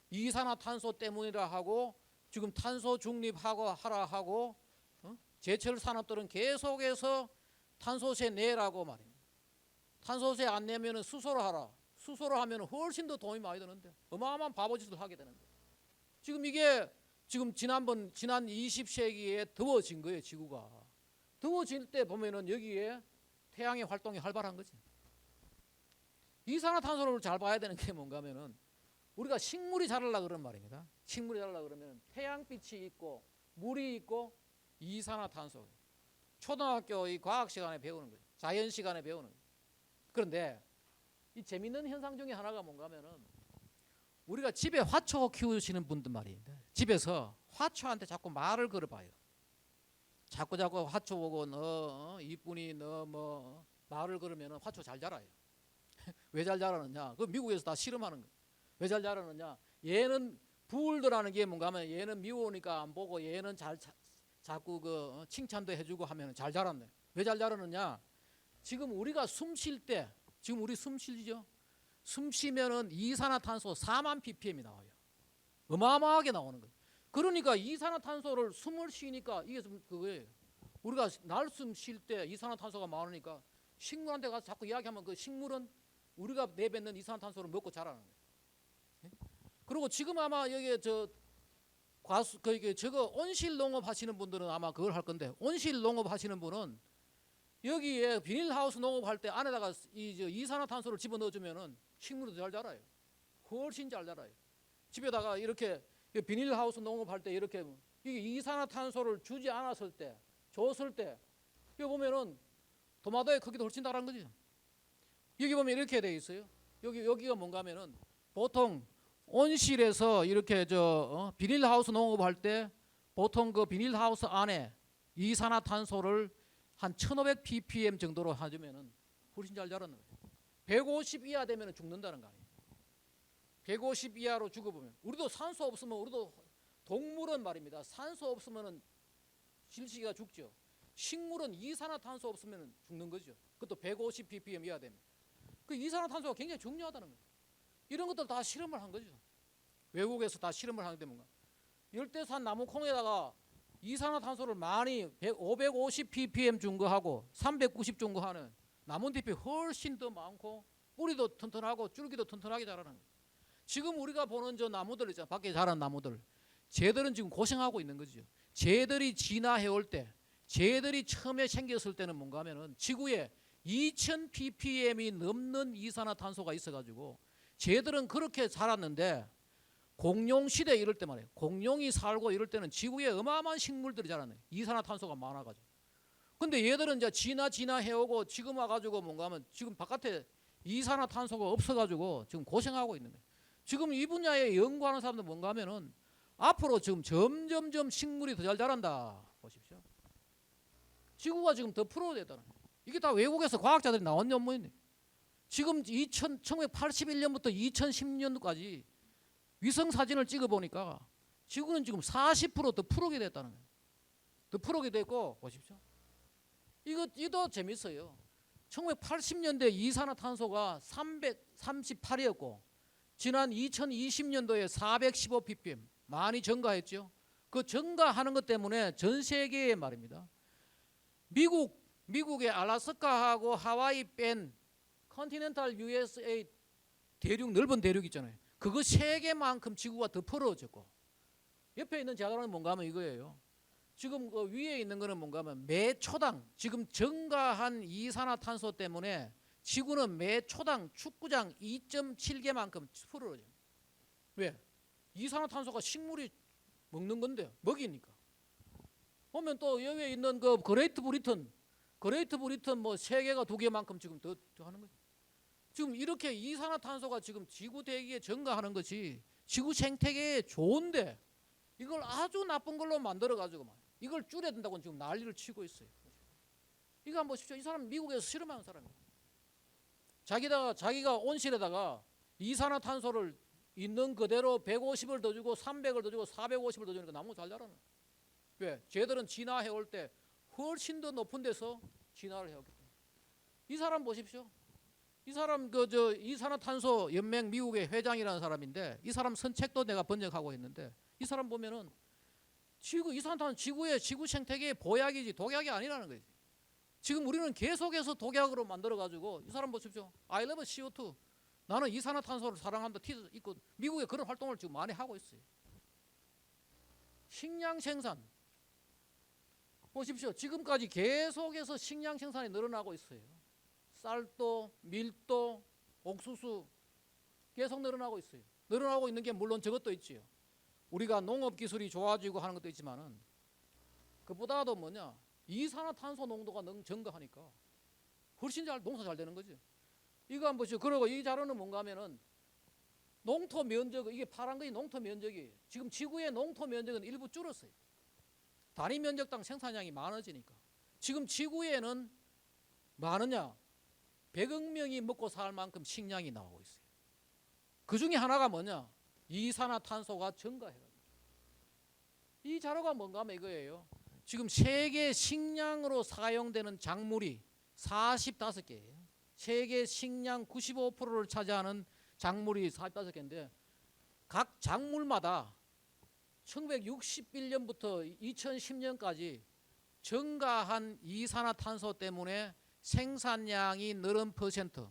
이산화탄소 때문이라 하고, 지금 탄소 중립하고 하라 하고, 제철 산업들은 계속해서 탄소세 내라고 말입니다. 탄소세 안 내면은 수소로 하라. 수소로 하면 훨씬 더 돈이 많이 드는데 어마어마한 바보짓을 하게 되는데, 지금 이게 지금 지난 20세기에 더워진 거예요. 지구가 더워질 때 보면은 여기에 태양의 활동이 활발한 거지. 이산화탄소를 잘 봐야 되는 게 뭔가 하면은, 우리가 식물이 자라려고 그런 말입니다. 식물이 자라려고 그러면 태양빛이 있고 물이 있고 이산화탄소. 초등학교 이 과학 시간에 배우는 거예요. 자연 시간에 배우는. 그런데 이 재밌는 현상 중에 하나가 뭔가 하면은 우리가 집에 화초 키우시는 분들 말인데 집에서 화초한테 자꾸 말을 걸어봐요. 자꾸 화초 보고 너 이쁜이 너 뭐 말을 걸으면 화초 잘 자라요. 왜 잘 자라느냐? 그 미국에서 다 실험하는 거예요. 왜 잘 자라느냐? 얘는 부울드라는 게 뭔가 하면 얘는 미워오니까 안 보고 얘는 자꾸 그 칭찬도 해주고 하면 잘 자란대. 왜 잘 자라느냐? 지금 우리가 숨 쉴 때 지금 우리 숨 쉬죠? 숨 쉬면은 이산화탄소 4만 ppm이 나와요. 어마어마하게 나오는 거예요. 그러니까 이산화탄소를 숨을 쉬니까 이게 좀 그거예요. 우리가 날숨 쉴 때 이산화탄소가 많으니까 식물한테 가서 자꾸 이야기하면 그 식물은 우리가 내뱉는 이산화탄소를 먹고 자라는 거예요. 그리고 지금 아마 여기 저거 온실 농업 하시는 분들은 아마 그걸 할 건데 온실 농업 하시는 분은 여기에 비닐하우스 농업할 때 안에다가 이산화탄소를 집어넣어주면은 식물도 잘 자라요. 훨씬 잘 자라요. 집에다가 이렇게 비닐하우스 농업할 때 이렇게 이게 이산화탄소를 주지 않았을 때, 줬을 때, 여기 보면은 도마도의 크기도 훨씬 다른 거죠. 여기 보면 이렇게 돼 있어요. 여기가 뭔가 하면은 보통 온실에서 이렇게 비닐하우스 농업할 때 보통 그 비닐하우스 안에 이산화탄소를 한 1500 ppm 정도로 해주면은 훨씬 잘 자라는 거예요. 150 이하 되면 죽는다는 거 아니에요. 150 이하로 죽어보면 우리도 산소 없으면 우리도 동물은 말입니다. 산소 없으면 질식이가 죽죠. 식물은 이산화탄소 없으면 죽는 거죠. 그것도 150 ppm 이하 되면. 그 이산화탄소가 굉장히 중요하다는 거예요. 이런 것들 다 실험을 한 거죠. 외국에서 다 실험을 하는데 뭔가 열대산 나무콩에다가 이산화탄소를 많이 550 ppm 준 거하고 390 준 거 하는 나뭇잎이 훨씬 더 많고 뿌리도 튼튼하고 줄기도 튼튼하게 자라는 거예요. 지금 우리가 보는 저 나무들 있잖아요. 밖에 자란 나무들. 쟤들은 지금 고생하고 있는 거죠. 쟤들이 진화해 올 때, 쟤들이 처음에 생겼을 때는 뭔가 하면은 지구에 2000 ppm이 넘는 이산화탄소가 있어가지고 쟤들은 그렇게 자랐는데 공룡시대 이럴 때 말이에요. 공룡이 살고 이럴 때는 지구에 어마어마한 식물들이 자라네. 이산화탄소가 많아가지고. 근데 얘들은 이제 진화해오고 지금 와가지고 뭔가 하면 지금 바깥에 이산화탄소가 없어가지고 지금 고생하고 있는 거예요. 지금 이 분야에 연구하는 사람들 뭔가 하면은 앞으로 지금 점점점 식물이 더 잘 자란다. 보십시오. 지구가 지금 더 풀어되다는 거예요. 이게 다 외국에서 과학자들이 나온 연구인데 지금 1981년부터 2010년까지 위성 사진을 찍어보니까 지구는 지금 40% 더 푸르게 됐다는 거예요. 더 푸르게 됐고 보십시오. 이도 재밌어요. 1980년대 이산화탄소가 338이었고 지난 2020년도에 415 ppm 많이 증가했죠. 그 증가하는 것 때문에 전 세계에 말입니다. 미국의 알래스카하고 하와이 뺀 컨티넨탈 USA 대륙 넓은 대륙 있잖아요. 그거 3개만큼 지구가 더 풀어졌고 옆에 있는 자료는 뭔가 하면 이거예요. 지금 그 위에 있는 거는 뭔가 하면 매 초당 지금 증가한 이산화탄소 때문에 지구는 매 초당 축구장 2.7개만큼 풀어져요. 왜? 이산화탄소가 식물이 먹는 건데 먹이니까. 보면 또 여기에 있는 그 그레이트 브리튼 뭐 3개가 2개만큼 지금 더 하는 거예요. 지금 이렇게 이산화탄소가 지금 지구 대기에 증가하는 것이 지구 생태계에 좋은데 이걸 아주 나쁜 걸로 만들어 가지고 이걸 줄여야 된다고 지금 난리를 치고 있어요. 이거 한번 보십시오. 이 사람 미국에서 실험하는 사람이에요. 자기가 온실에다가 이산화탄소를 있는 그대로 150을 더 주고 300을 더 주고 450을 더 주니까 나무 잘 자라는. 왜? 쟤들은 진화해 올 때 훨씬 더 높은 데서 진화를 해왔기 때문에. 이 사람 보십시오. 이 사람 이산화탄소 연맹 미국의 회장이라는 사람인데 이 사람 선책도 내가 번역하고 있는데 이 사람 보면은 이산화탄소 지구 생태계의 보약이지 독약이 아니라는 거지. 지금 우리는 계속해서 독약으로 만들어 가지고 이 사람 보십시오. I love CO2. 나는 이산화탄소를 사랑한다 티셔츠 입고 미국에 그런 활동을 지금 많이 하고 있어요. 식량 생산 보십시오. 지금까지 계속해서 식량 생산이 늘어나고 있어요. 쌀도, 밀도, 옥수수 계속 늘어나고 있어요. 늘어나고 있는 게 물론 저것도 있지요. 우리가 농업 기술이 좋아지고 하는 것도 있지만은 그보다도 뭐냐 이산화탄소 농도가 너무 증가하니까 훨씬 농사 잘 되는 거죠. 이거 한번 보시죠. 그리고 이 자료는 뭔가 하면은 농토 면적, 이게 파란 것이 농토 면적이에요. 지금 지구의 농토 면적은 일부 줄었어요. 단위 면적당 생산량이 많아지니까. 지금 지구에는 많으냐? 100억 명이 먹고 살 만큼 식량이 나오고 있어요. 그 중에 하나가 뭐냐? 이산화탄소가 증가해가지고. 이 자료가 뭔가 하면 이거예요. 지금 세계 식량으로 사용되는 작물이 45개예요. 세계 식량 95%를 차지하는 작물이 45개인데 각 작물마다 1961년부터 2010년까지 증가한 이산화탄소 때문에 생산량이 늘은 퍼센트,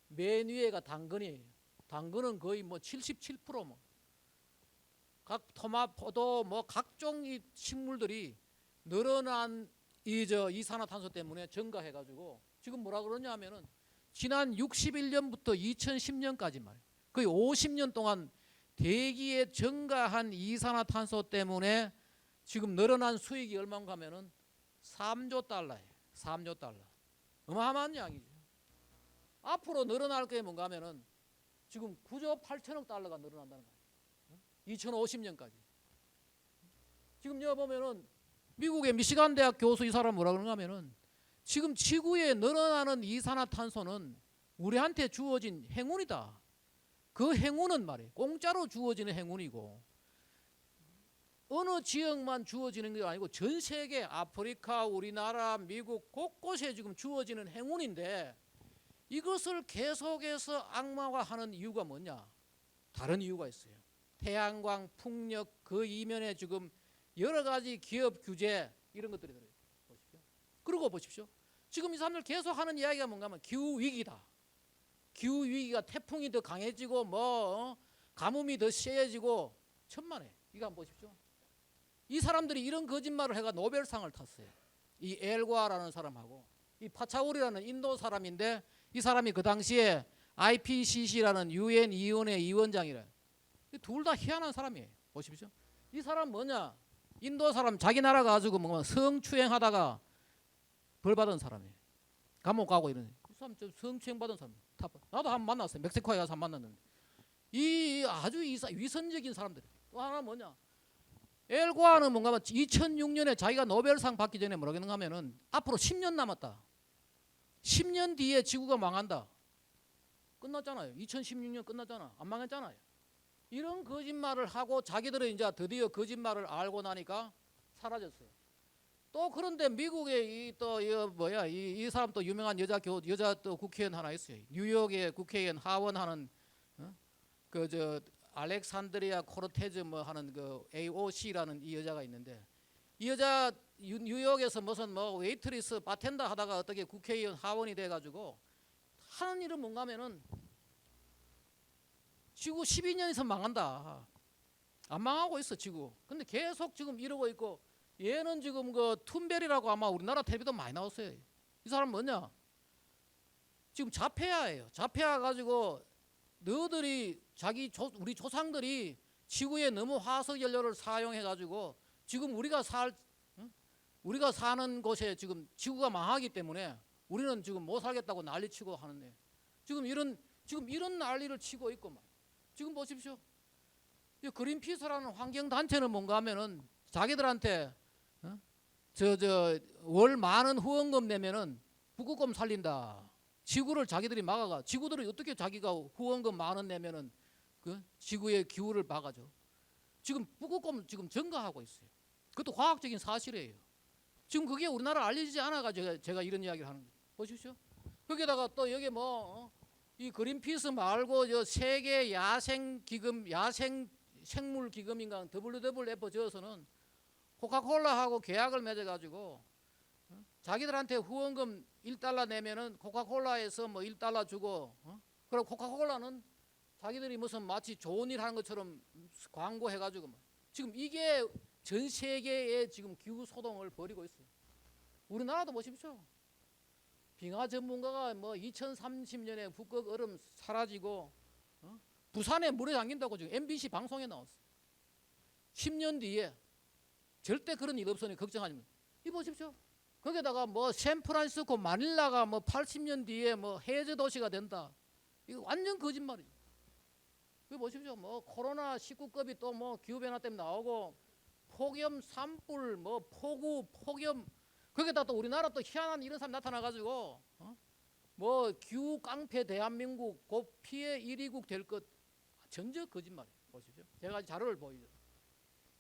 맨 위에가 당근이에요. 당근은 거의 뭐 77% 뭐. 각 토마토도 뭐 각종 이 식물들이 늘어난 이산화탄소 때문에 증가해가지고 지금 뭐라 그러냐 하면은 지난 61년부터 2010년까지 말이에요. 거의 50년 동안 대기에 증가한 이산화탄소 때문에 지금 늘어난 수익이 얼마인가 하면은 3조 달러예요. 3조 달러. 어마어마한 양이죠. 앞으로 늘어날 게 뭔가 하면은 지금 9조 8천억 달러가 늘어난다는 거예요. 2050년까지. 지금 여기 보면은 미국의 미시간 대학 교수 이 사람 뭐라 그러는가 하면은 지금 지구에 늘어나는 이산화탄소는 우리한테 주어진 행운이다. 그 행운은 말이에요. 공짜로 주어지는 행운이고 어느 지역만 주어지는 게 아니고 전 세계 아프리카, 우리나라, 미국 곳곳에 지금 주어지는 행운인데 이것을 계속해서 악마화하는 이유가 뭐냐? 다른 이유가 있어요. 태양광, 풍력 그 이면에 지금 여러 가지 기업 규제 이런 것들이 들어요. 보십시오. 그러고 보십시오. 지금 이 사람들 계속 하는 이야기가 뭔가 하면 기후 위기다. 기후 위기가 태풍이 더 강해지고 뭐 가뭄이 더 세해지고 천만에. 이거 한번 보십시오. 이 사람들이 이런 거짓말을 해가 노벨상을 탔어요. 이 엘과라는 사람하고 이 파차우리라는 인도 사람인데 이 사람이 그 당시에 IPCC라는 UN 위원회 위원장이래. 둘 다 희한한 사람이에요. 보십시오. 이 사람 뭐냐? 인도 사람 자기 나라 가지고 뭐 성추행하다가 벌 받은 사람이에요. 감옥 가고 이러는. 그 사람 좀 성추행 받은 사람. 나도 한 번 만났어요. 멕시코에 가서 한 번 만났는데 이 아주 위선적인 사람들. 또 하나 뭐냐? 엘과는 뭔가 2006년에 자기가 노벨상 받기 전에 뭐라고 했는가 하면은 앞으로 10년 남았다. 10년 뒤에 지구가 망한다. 끝났잖아요. 2016년 끝났잖아. 안 망했잖아요. 이런 거짓말을 하고 자기들은 이제 드디어 거짓말을 알고 나니까 사라졌어요. 또 그런데 미국의 이 사람 또 유명한 여자 또 국회의원 하나 있어요. 뉴욕의 국회의원 하원하는 알렉산드리아 코르테즈 뭐 하는 그 AOC라는 이 여자가 있는데 이 여자 뉴욕에서 무슨 뭐 웨이트리스 바텐더 하다가 어떻게 국회의원 하원이 돼가지고 하는 일은 뭔가 하면은 지구 12년 이상 망한다. 안 망하고 있어 지구. 근데 계속 지금 이러고 있고 얘는 지금 그 툰베리라고 아마 우리나라 텔레비도 많이 나왔어요. 이 사람 뭐냐? 지금 자폐아예요. 자폐아 가지고 너희들이 우리 조상들이 지구에 너무 화석 연료를 사용해 가지고 지금 우리가 사는 곳에 지금 지구가 망하기 때문에 우리는 지금 못 살겠다고 난리치고 하는데 지금 이런 난리를 치고 있고 말. 지금 보십시오. 이 그린피스라는 환경 단체는 뭔가 하면은 자기들한테 월 많은 후원금 내면은 북극곰 살린다. 지구를 자기들이 막아가. 지구들이 어떻게 자기가 후원금 만 원 내면은 그 지구의 기후를 막아줘. 지금 북극곰 지금 증가하고 있어요. 그것도 과학적인 사실이에요. 지금 그게 우리나라 알려지지 않아가지고 제가 이런 이야기를 하는 거예요. 보십시오. 거기다가 또 여기 이 그린피스 말고 저 세계 야생 생물 기금인가 WWF 저에서는 코카콜라하고 계약을 맺어가지고 자기들한테 후원금 1달러 내면은 코카콜라에서 뭐 1달러 주고 그리고 코카콜라는 자기들이 무슨 마치 좋은 일 하는 것처럼 광고해가지고 지금 이게 전 세계에 지금 기후 소동을 벌이고 있어요. 우리나라도 보십시오. 빙하 전문가가 뭐 2030년에 북극 얼음 사라지고 부산에 물에 잠긴다고 지금 MBC 방송에 나왔어요. 10년 뒤에 절대 그런 일 없으니 걱정하지 마세요. 이 보십시오. 거기다가 뭐 샌프란시스코 마닐라가 뭐 80년 뒤에 뭐 해저 도시가 된다. 이거 완전 거짓말이죠. 그 보십시오. 뭐 코로나 19급이 또 뭐 기후 변화 때문에 나오고 폭염 산불 뭐 폭우 폭염 거기다 또 우리나라 또 희한한 이런 사람 나타나 가지고 뭐 기후 깡패 대한민국 곧 피해 1위국 될 것 전혀 거짓말이에요. 보십시오. 제가 자료를 보이죠.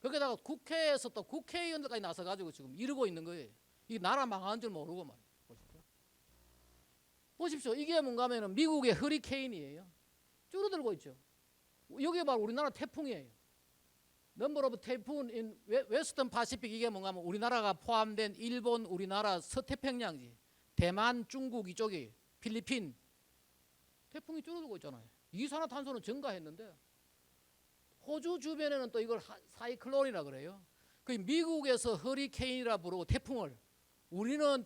거기다가 국회에서 또 국회의원들까지 나서 가지고 지금 이러고 있는 거예요. 이 나라 망하는 줄 모르고 말이에요. 보십시오. 보십시오. 이게 뭔가 하면은 미국의 허리케인이에요. 줄어들고 있죠. 여기 바로 우리나라 태풍이에요. 넘버 오브 태풍 인 웨스턴 파시픽 이게 뭔가 하면 우리나라가 포함된 일본, 우리나라, 서태평양지, 대만, 중국 이쪽이 필리핀 태풍이 줄어들고 있잖아요. 이산화탄소는 증가했는데 호주 주변에는 또 이걸 사이클론이라 그래요. 그 미국에서 허리케인이라 부르고 태풍을 우리는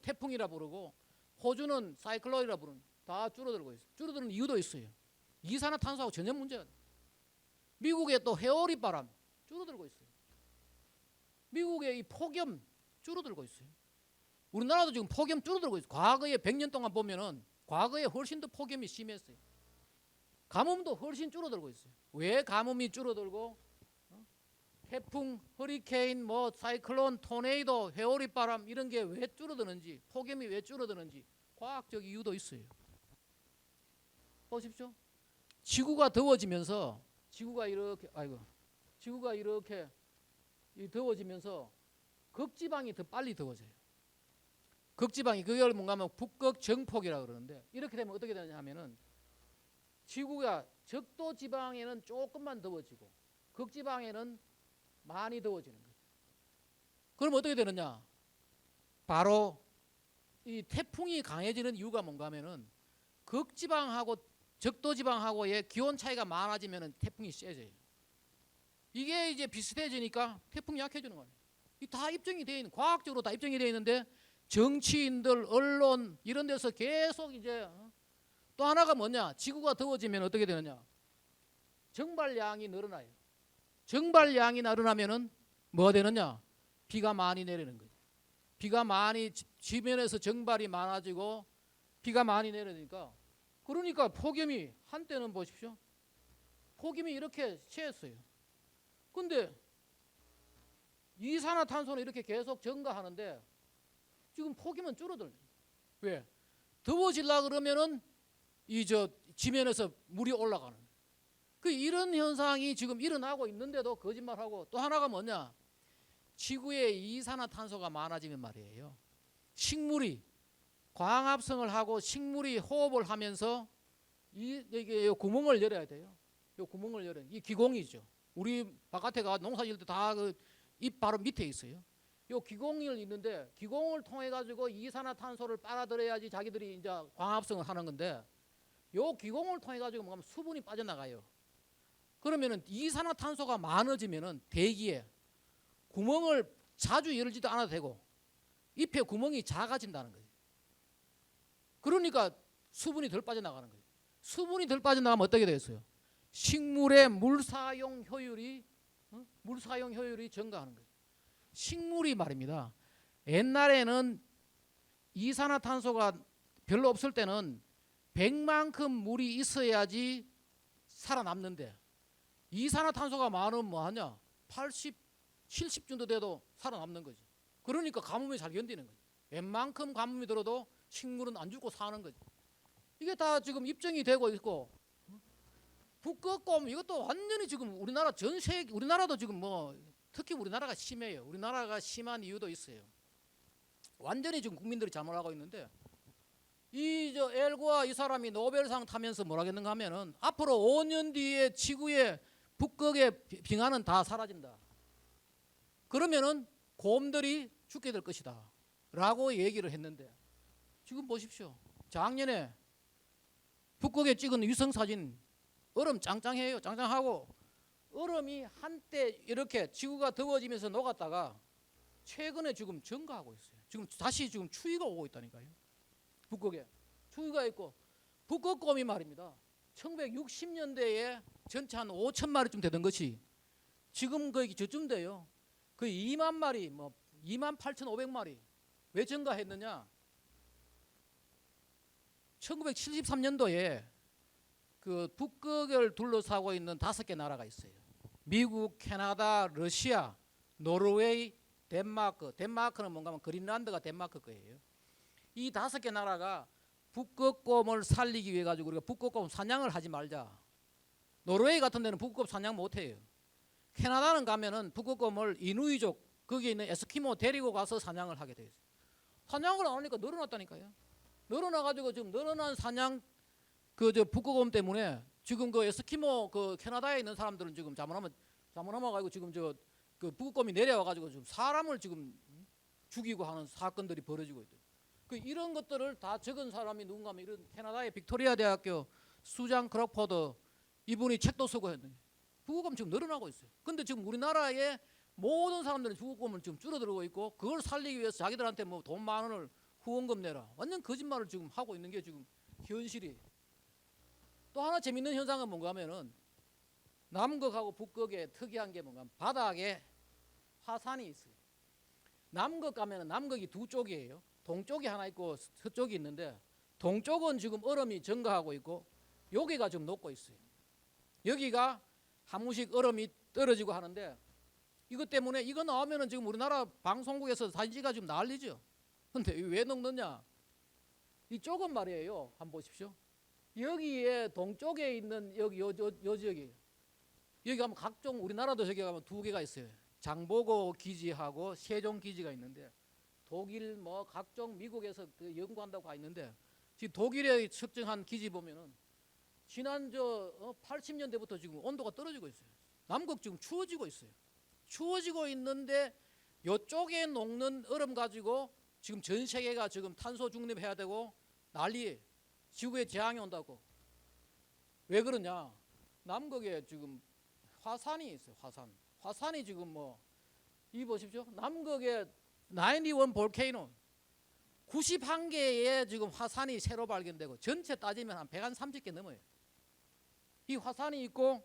태풍이라 부르고 호주는 사이클론이라 부르는 다 줄어들고 있어요. 줄어드는 이유도 있어요. 이산화탄소하고 전혀 문제가 없어요. 미국의 또 회오리 바람 줄어들고 있어요. 미국의 이 폭염 줄어들고 있어요. 우리나라도 지금 폭염 줄어들고 있어요. 과거에 100년 동안 보면은 과거에 훨씬 더 폭염이 심했어요. 가뭄도 훨씬 줄어들고 있어요. 왜 가뭄이 줄어들고 태풍, 허리케인, 뭐 사이클론, 토네이도, 회오리 바람 이런 게 왜 줄어드는지, 폭염이 왜 줄어드는지 과학적 이유도 있어요. 보십시오. 지구가 더워지면서 지구가 이렇게 더워지면서 극지방이 더 빨리 더워져요. 극지방이 그걸 뭔가 하면 북극 정폭이라 그러는데 이렇게 되면 어떻게 되냐 하면은 지구가 적도 지방에는 조금만 더워지고 극지방에는 많이 더워지는 거예요. 그럼 어떻게 되느냐? 바로 이 태풍이 강해지는 이유가 뭔가 하면은 극지방하고 적도지방하고의 기온 차이가 많아지면은 태풍이 세져요. 이게 이제 비슷해지니까 태풍이 약해지는 거예요. 이 다 입증이 돼 있는 과학적으로 다 입증이 돼 있는데 정치인들, 언론 이런 데서 계속 이제 또 하나가 뭐냐? 지구가 더워지면 어떻게 되느냐? 정발량이 늘어나요. 정발량이 늘어나면은 뭐가 되느냐? 비가 많이 내리는 거예요. 비가 많이 지면에서 정발이 많아지고 비가 많이 내리니까 그러니까 폭염이 한때는 보십시오. 폭염이 이렇게 취했어요. 근데 이산화탄소는 이렇게 계속 증가하는데 지금 폭염은 줄어들어요. 왜? 더워지려 그러면은 지면에서 물이 올라가는. 그 이런 현상이 지금 일어나고 있는데도 거짓말하고 또 하나가 뭐냐? 지구에 이산화탄소가 많아지면 말이에요. 식물이 광합성을 하고 식물이 호흡을 하면서 이게 구멍을 열어야 돼요. 이 구멍을 열어야 이 기공이죠. 우리 바깥에 가 농사 지을 때 다 그 잎 바로 밑에 있어요. 이 기공이 있는데 기공을 통해 가지고 이산화탄소를 빨아들여야지 자기들이 이제 광합성을 하는 건데 이 기공을 통해 가지고 뭔가 수분이 빠져나가요. 그러면은 이산화탄소가 많아지면은 대기에 구멍을 자주 열지도 않아도 되고 잎에 구멍이 작아진다는 거예요. 그러니까 수분이 덜 빠져나가는 거예요. 수분이 덜 빠져나가면 어떻게 되겠어요? 식물의 물 사용 효율이 증가하는 거예요. 식물이 말입니다. 옛날에는 이산화탄소가 별로 없을 때는 100만큼 물이 있어야지 살아남는데 이산화탄소가 많으면 뭐하냐? 80, 70 정도 돼도 살아남는 거지. 그러니까 가뭄에 잘 견디는 거지. 웬만큼 가뭄이 들어도 식물은 안 죽고 사는 거지. 이게 다 지금 입증이 되고 있고 북극곰 이것도 완전히 지금 우리나라 전세 우리나라도 지금 뭐 특히 우리나라가 심해요. 우리나라가 심한 이유도 있어요. 완전히 지금 국민들이 잘못하고 있는데 엘고아 이 사람이 노벨상 타면서 뭐라 했는가 하면은 앞으로 5년 뒤에 지구의 북극의 빙하는 다 사라진다. 그러면은 곰들이 죽게 될 것이다. 라고 얘기를 했는데 지금 보십시오. 작년에 북극에 찍은 위성사진 얼음 짱짱해요. 짱짱하고 얼음이 한때 이렇게 지구가 더워지면서 녹았다가 최근에 지금 증가하고 있어요. 지금 다시 지금 추위가 오고 있다니까요. 북극에 추위가 있고 북극곰이 말입니다. 1960년대에 전체 한 5천 마리쯤 되던 것이 지금 거의 저쯤 돼요. 거의 2만 마리, 뭐 2만 8,500마리 왜 증가했느냐? 1973년도에 그 북극을 둘러싸고 있는 5개 나라가 있어요. 미국, 캐나다, 러시아, 노르웨이, 덴마크. 덴마크는 뭔가 하면 그린란드가 덴마크 거예요. 이 5개 나라가 북극곰을 살리기 위해 가지고 우리가 북극곰 사냥을 하지 말자. 노르웨이 같은 데는 북극곰 사냥 못 해요. 캐나다는 가면은 북극곰을 이누이족 거기에 있는 에스키모 데리고 가서 사냥을 하게 돼 있어요. 사냥을 안 하니까 늘어났다니까요. 늘어나 가지고 지금 늘어난 사냥 그 저 북극곰 때문에 지금 그 에스키모 그 캐나다에 있는 사람들은 지금 자문하면 가지고 지금 저 그 북극곰이 내려와 가지고 지금 사람을 지금 죽이고 하는 사건들이 벌어지고 있대요. 그 이런 것들을 다 적은 사람이 누군가 하면 이런 캐나다의 빅토리아 대학교 수잔 크록포드 이분이 책도 쓰고 했는데 북극곰 지금 늘어나고 있어요. 근데 지금 우리나라의 모든 사람들은 북극곰을 지금 줄어들고 있고 그걸 살리기 위해서 자기들한테 뭐 돈 10,000원을 후원금 내라. 완전 거짓말을 지금 하고 있는 게 지금 현실이. 또 하나 재밌는 현상은 뭔가 하면은 남극하고 북극의 특이한 게 뭔가 하면 바닥에 화산이 있어요. 남극 가면은 남극이 두 쪽이에요. 동쪽이 하나 있고 서쪽이 있는데 동쪽은 지금 얼음이 증가하고 있고 여기가 지금 녹고 있어요. 여기가 한 무씩 얼음이 떨어지고 하는데 이것 때문에 이거 나오면은 지금 우리나라 방송국에서 사진지가 지금 난리죠. 근데 왜 녹느냐? 이쪽은 말이에요. 한번 보십시오. 여기에 동쪽에 있는 여기 요 지역이 여기 가면 각종 우리나라도 저기 가면 2개가 있어요. 장보고 기지하고 세종 기지가 있는데 독일 뭐 각종 미국에서 그 연구한다고 가 있는데 지금 독일에 측정한 기지 보면은 지난 80년대부터 지금 온도가 떨어지고 있어요. 남극 지금 추워지고 있어요. 추워지고 있는데 이쪽에 녹는 얼음 가지고 지금 전 세계가 지금 탄소 중립해야 되고 난리 지구에 재앙이 온다고. 왜 그러냐? 남극에 지금 화산이 있어요. 화산이 지금 뭐 이 보십시오. 남극에 91 볼케이노 91개의 지금 화산이 새로 발견되고 전체 따지면 한 130개 넘어요. 이 화산이 있고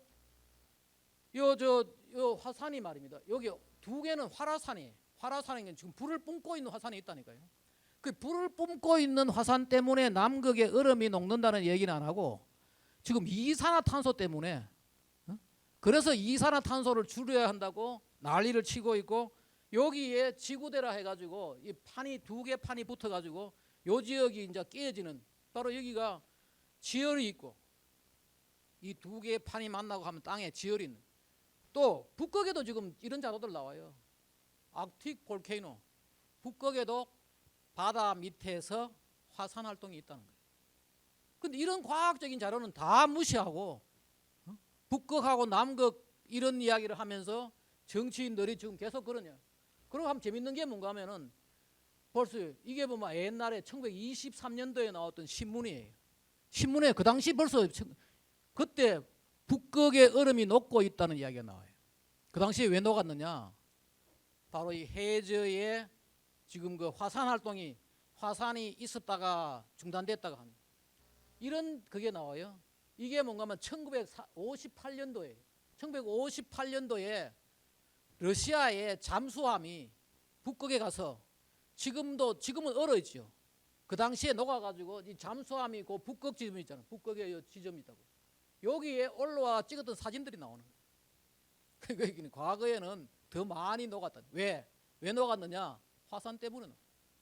요 화산이 말입니다. 여기 2개는 활화산이에요. 활화산이 지금 불을 뿜고 있는 화산이 있다니까요. 그 불을 뿜고 있는 화산 때문에 남극의 얼음이 녹는다는 얘기는 안 하고 지금 이산화탄소 때문에 그래서 이산화탄소를 줄여야 한다고 난리를 치고 있고 여기에 지구대라 해가지고 이 판이 2개 판이 붙어가지고 요 지역이 이제 깨어지는 바로 여기가 지열이 있고 이 2개의 판이 만나고 하면 땅에 지열이 있는 또 북극에도 지금 이런 자료들 나와요. 아크틱 볼케이노 북극에도 바다 밑에서 화산 활동이 있다는 거예요. 근데 이런 과학적인 자료는 다 무시하고 북극하고 남극 이런 이야기를 하면서 정치인들이 지금 계속 그러냐. 그리고 한번 재밌는 게 뭔가 하면은 벌써 이게 보면 옛날에 1923년도에 나왔던 신문이에요. 신문에 그 당시 벌써 그때 북극의 얼음이 녹고 있다는 이야기가 나와요. 그 당시에 왜 녹았느냐? 바로 이 해저에 지금 그 화산 활동이 화산이 있었다가 중단됐다가 하는 이런 그게 나와요. 이게 뭔가 하면 1958년도에 러시아의 잠수함이 북극에 가서 지금은 얼어있죠. 그 당시에 녹아가지고 이 잠수함이 그 북극 지점이 있잖아요. 북극에 지점이 있다고. 여기에 올라와 찍었던 사진들이 나오는 거예요. 그러니까 과거에는 더 많이 녹았다. 왜 녹았느냐? 화산 때문에.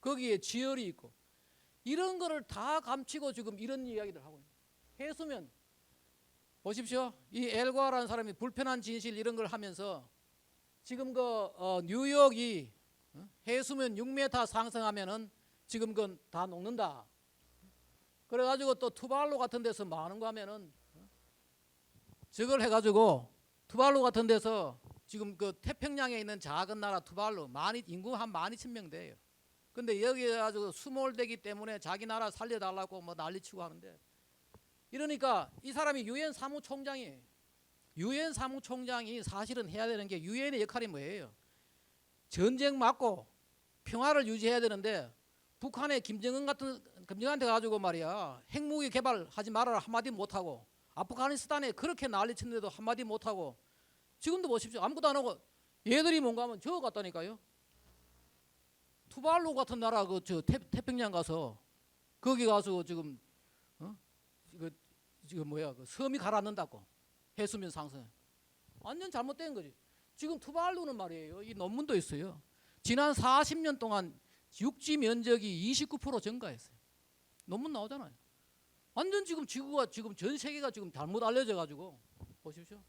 거기에 지열이 있고 이런 거를 다 감추고 지금 이런 이야기를 하고 있는 거예요. 해수면 보십시오. 이 엘과라는 사람이 불편한 진실 이런 걸 하면서 지금 뉴욕이 해수면 6m 상승하면은 지금 그건 다 녹는다. 그래가지고 또 투발루 같은 데서 뭐 하는 거 하면은 저걸 해가지고 투발루 같은 데서 지금 그 태평양에 있는 작은 나라 투발루 인구 한 12,000명 돼요. 근데 여기 가지고 수몰되기 때문에 자기 나라 살려달라고 뭐 난리치고 하는데 이러니까 이 사람이 유엔 사무총장이에요. 유엔 사무총장이 사실은 해야 되는 게 유엔의 역할이 뭐예요? 전쟁 막고 평화를 유지해야 되는데 북한의 김정은한테 가지고 말이야 핵무기 개발하지 말아라 한마디 못하고 아프가니스탄에 그렇게 난리쳤는데도 한마디 못하고 지금도 보십시오. 아무것도 안 하고 얘들이 뭔가 하면 저거 같다니까요. 투발루 같은 나라 그 저 태평양 가서 거기 가서 지금 이거 지금 뭐야 그 섬이 가라앉는다고 해수면 상승 완전 잘못된 거지. 지금 투발루는 말이에요. 이 논문도 있어요. 지난 40년 동안 육지 면적이 29% 증가했어요. 논문 나오잖아요. 완전 지금 지구가 지금 전 세계가 지금 잘못 알려져 가지고 보십시오.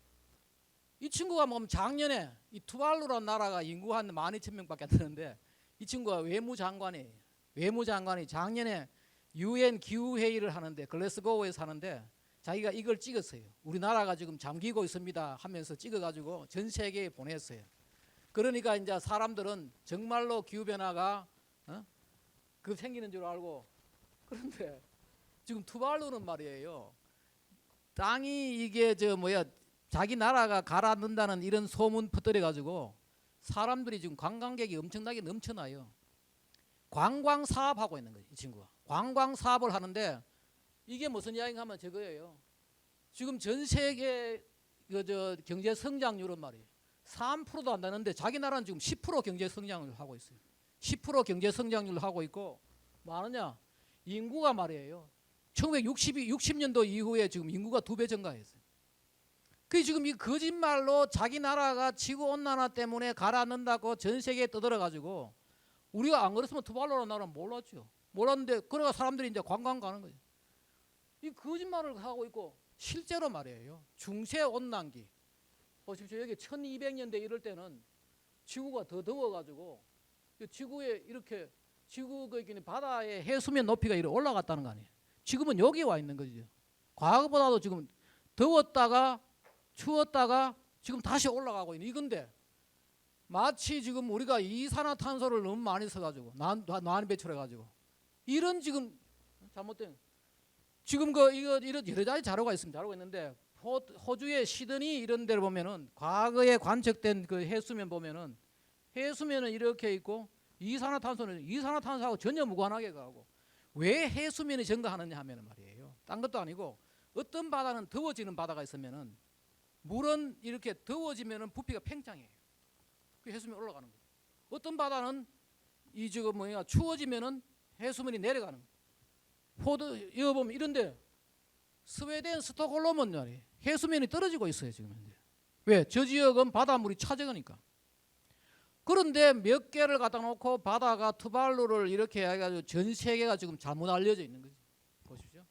이 친구가 뭐 작년에 이 투발루라는 나라가 인구가 한 12,000명밖에 안 되는데 이 친구가 외무장관이에요. 외무장관이 작년에 UN 기후회의를 하는데 글래스고우에서 하는데 자기가 이걸 찍었어요. 우리나라가 지금 잠기고 있습니다 하면서 찍어가지고 전 세계에 보냈어요. 그러니까 이제 사람들은 정말로 기후변화가 그 생기는 줄 알고 그런데 지금 투발루는 말이에요. 땅이 이게 저 뭐야 자기 나라가 가라앉는다는 이런 소문 퍼뜨려 가지고 사람들이 지금 관광객이 엄청나게 넘쳐나요. 관광 사업하고 있는 거예요. 이 친구가 관광 사업을 하는데 이게 무슨 이야기인가 하면 저거예요. 지금 전 세계 저 경제 성장률은 말이에요. 3%도 안 되는데 자기 나라는 지금 10% 경제 성장률을 하고 있어요. 10% 경제 성장률을 하고 있고 뭐 하느냐? 인구가 말이에요. 1960년도 이후에 지금 인구가 2배 증가했어요. 그 지금 이 거짓말로 자기 나라가 지구 온난화 때문에 가라앉는다고 전 세계에 떠들어 가지고 우리가 안 그랬으면 투발루라는 나라는 몰랐죠. 몰랐는데 그래가 사람들이 이제 관광 가는 거예요. 이 거짓말을 하고 있고 실제로 말이에요. 중세 온난기 보십시오. 여기 1200년대 이럴 때는 지구가 더 더워 가지고 지구에 이렇게 지구 그 바다의 해수면 높이가 이렇게 올라갔다는 거 아니에요. 지금은 여기 와 있는 거죠. 과거보다도 지금 더웠다가 추웠다가 지금 다시 올라가고 있는 이건데 마치 지금 우리가 이산화탄소를 너무 많이 써가지고 많이 배출해가지고 이런 지금 잘못된 지금 그 이거 이런 여러 가지 자료가 있습니다. 자료가 있는데 호주의 시드니 이런 데를 보면은 과거에 관측된 그 해수면 보면은 해수면은 이렇게 있고 이산화탄소는 이산화탄소하고 전혀 무관하게 가고 왜 해수면이 증가하느냐 하면은 말이에요. 딴 것도 아니고 어떤 바다는 더워지는 바다가 있으면은 물은 이렇게 더워지면은 부피가 팽창해요. 그 해수면 올라가는 거예요. 어떤 바다는 이 지금 뭐야 추워지면은 해수면이 내려가는 거예요. 이거 보면 이런데 스웨덴 스톡홀름은 말이에요. 해수면이 떨어지고 있어요 지금 현재. 왜? 저 지역은 바닷물이 차적으니까. 그런데 몇 개를 갖다 놓고 바다가 투발루를 이렇게 해가지고 전 세계가 지금 잘못 알려져 있는 거죠. 보십시오.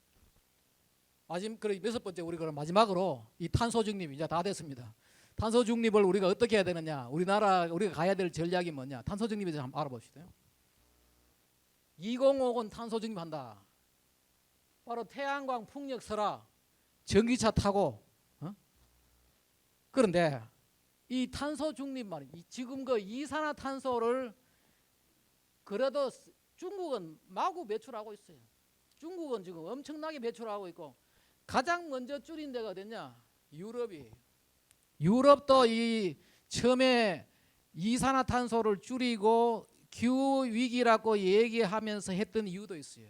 그래 여섯 번째 우리 그럼 마지막으로 이 탄소 중립 이제 다 됐습니다. 탄소 중립을 우리가 어떻게 해야 되느냐? 우리가 가야 될 전략이 뭐냐? 탄소 중립에 대해서 한번 알아봅시다. 2050은 탄소 중립한다. 바로 태양광 풍력 설화, 전기차 타고. 그런데 이 탄소 중립 말이 지금 그 이산화탄소를 그래도 중국은 마구 배출하고 있어요. 중국은 지금 엄청나게 배출하고 있고 가장 먼저 줄인 데가 어딨냐? 유럽이에요. 유럽도 이 처음에 이산화탄소를 줄이고 기후 위기라고 얘기하면서 했던 이유도 있어요.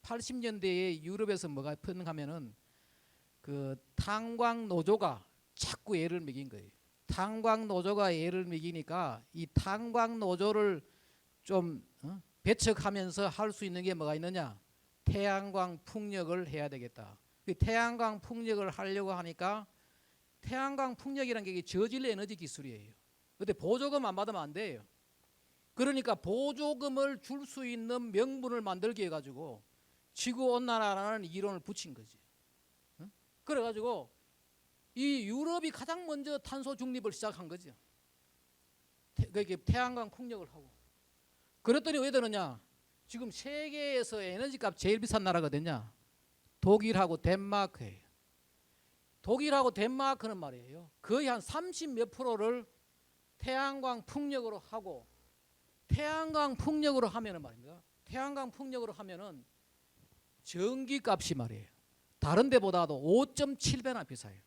80년대에 유럽에서 뭐가 퍼능하면은 그 탄광 노조가 자꾸 애를 먹인 거예요. 탄광 노조가 애를 먹이니까 이 탄광 노조를 좀 배척하면서 할 수 있는 게 뭐가 있느냐? 태양광 풍력을 해야 되겠다. 그 태양광 풍력을 하려고 하니까 태양광 풍력이라는 게 저질 에너지 기술이에요. 근데 보조금 안 받으면 안 돼요. 그러니까 보조금을 줄 수 있는 명분을 만들게 해가지고 지구온난화라는 이론을 붙인 거지. 그래가지고 이 유럽이 가장 먼저 탄소 중립을 시작한 거죠. 그게 태양광 풍력을 하고. 그랬더니 왜 되느냐? 지금 세계에서 에너지값 제일 비싼 나라가 어디냐? 독일하고 덴마크예요. 독일하고 덴마크는 말이에요. 거의 한 30 몇 프로를 태양광 풍력으로 하고 태양광 풍력으로 하면은 말입니다. 태양광 풍력으로 하면은 전기값이 말이에요. 다른 데보다도 5.7배나 비싸요.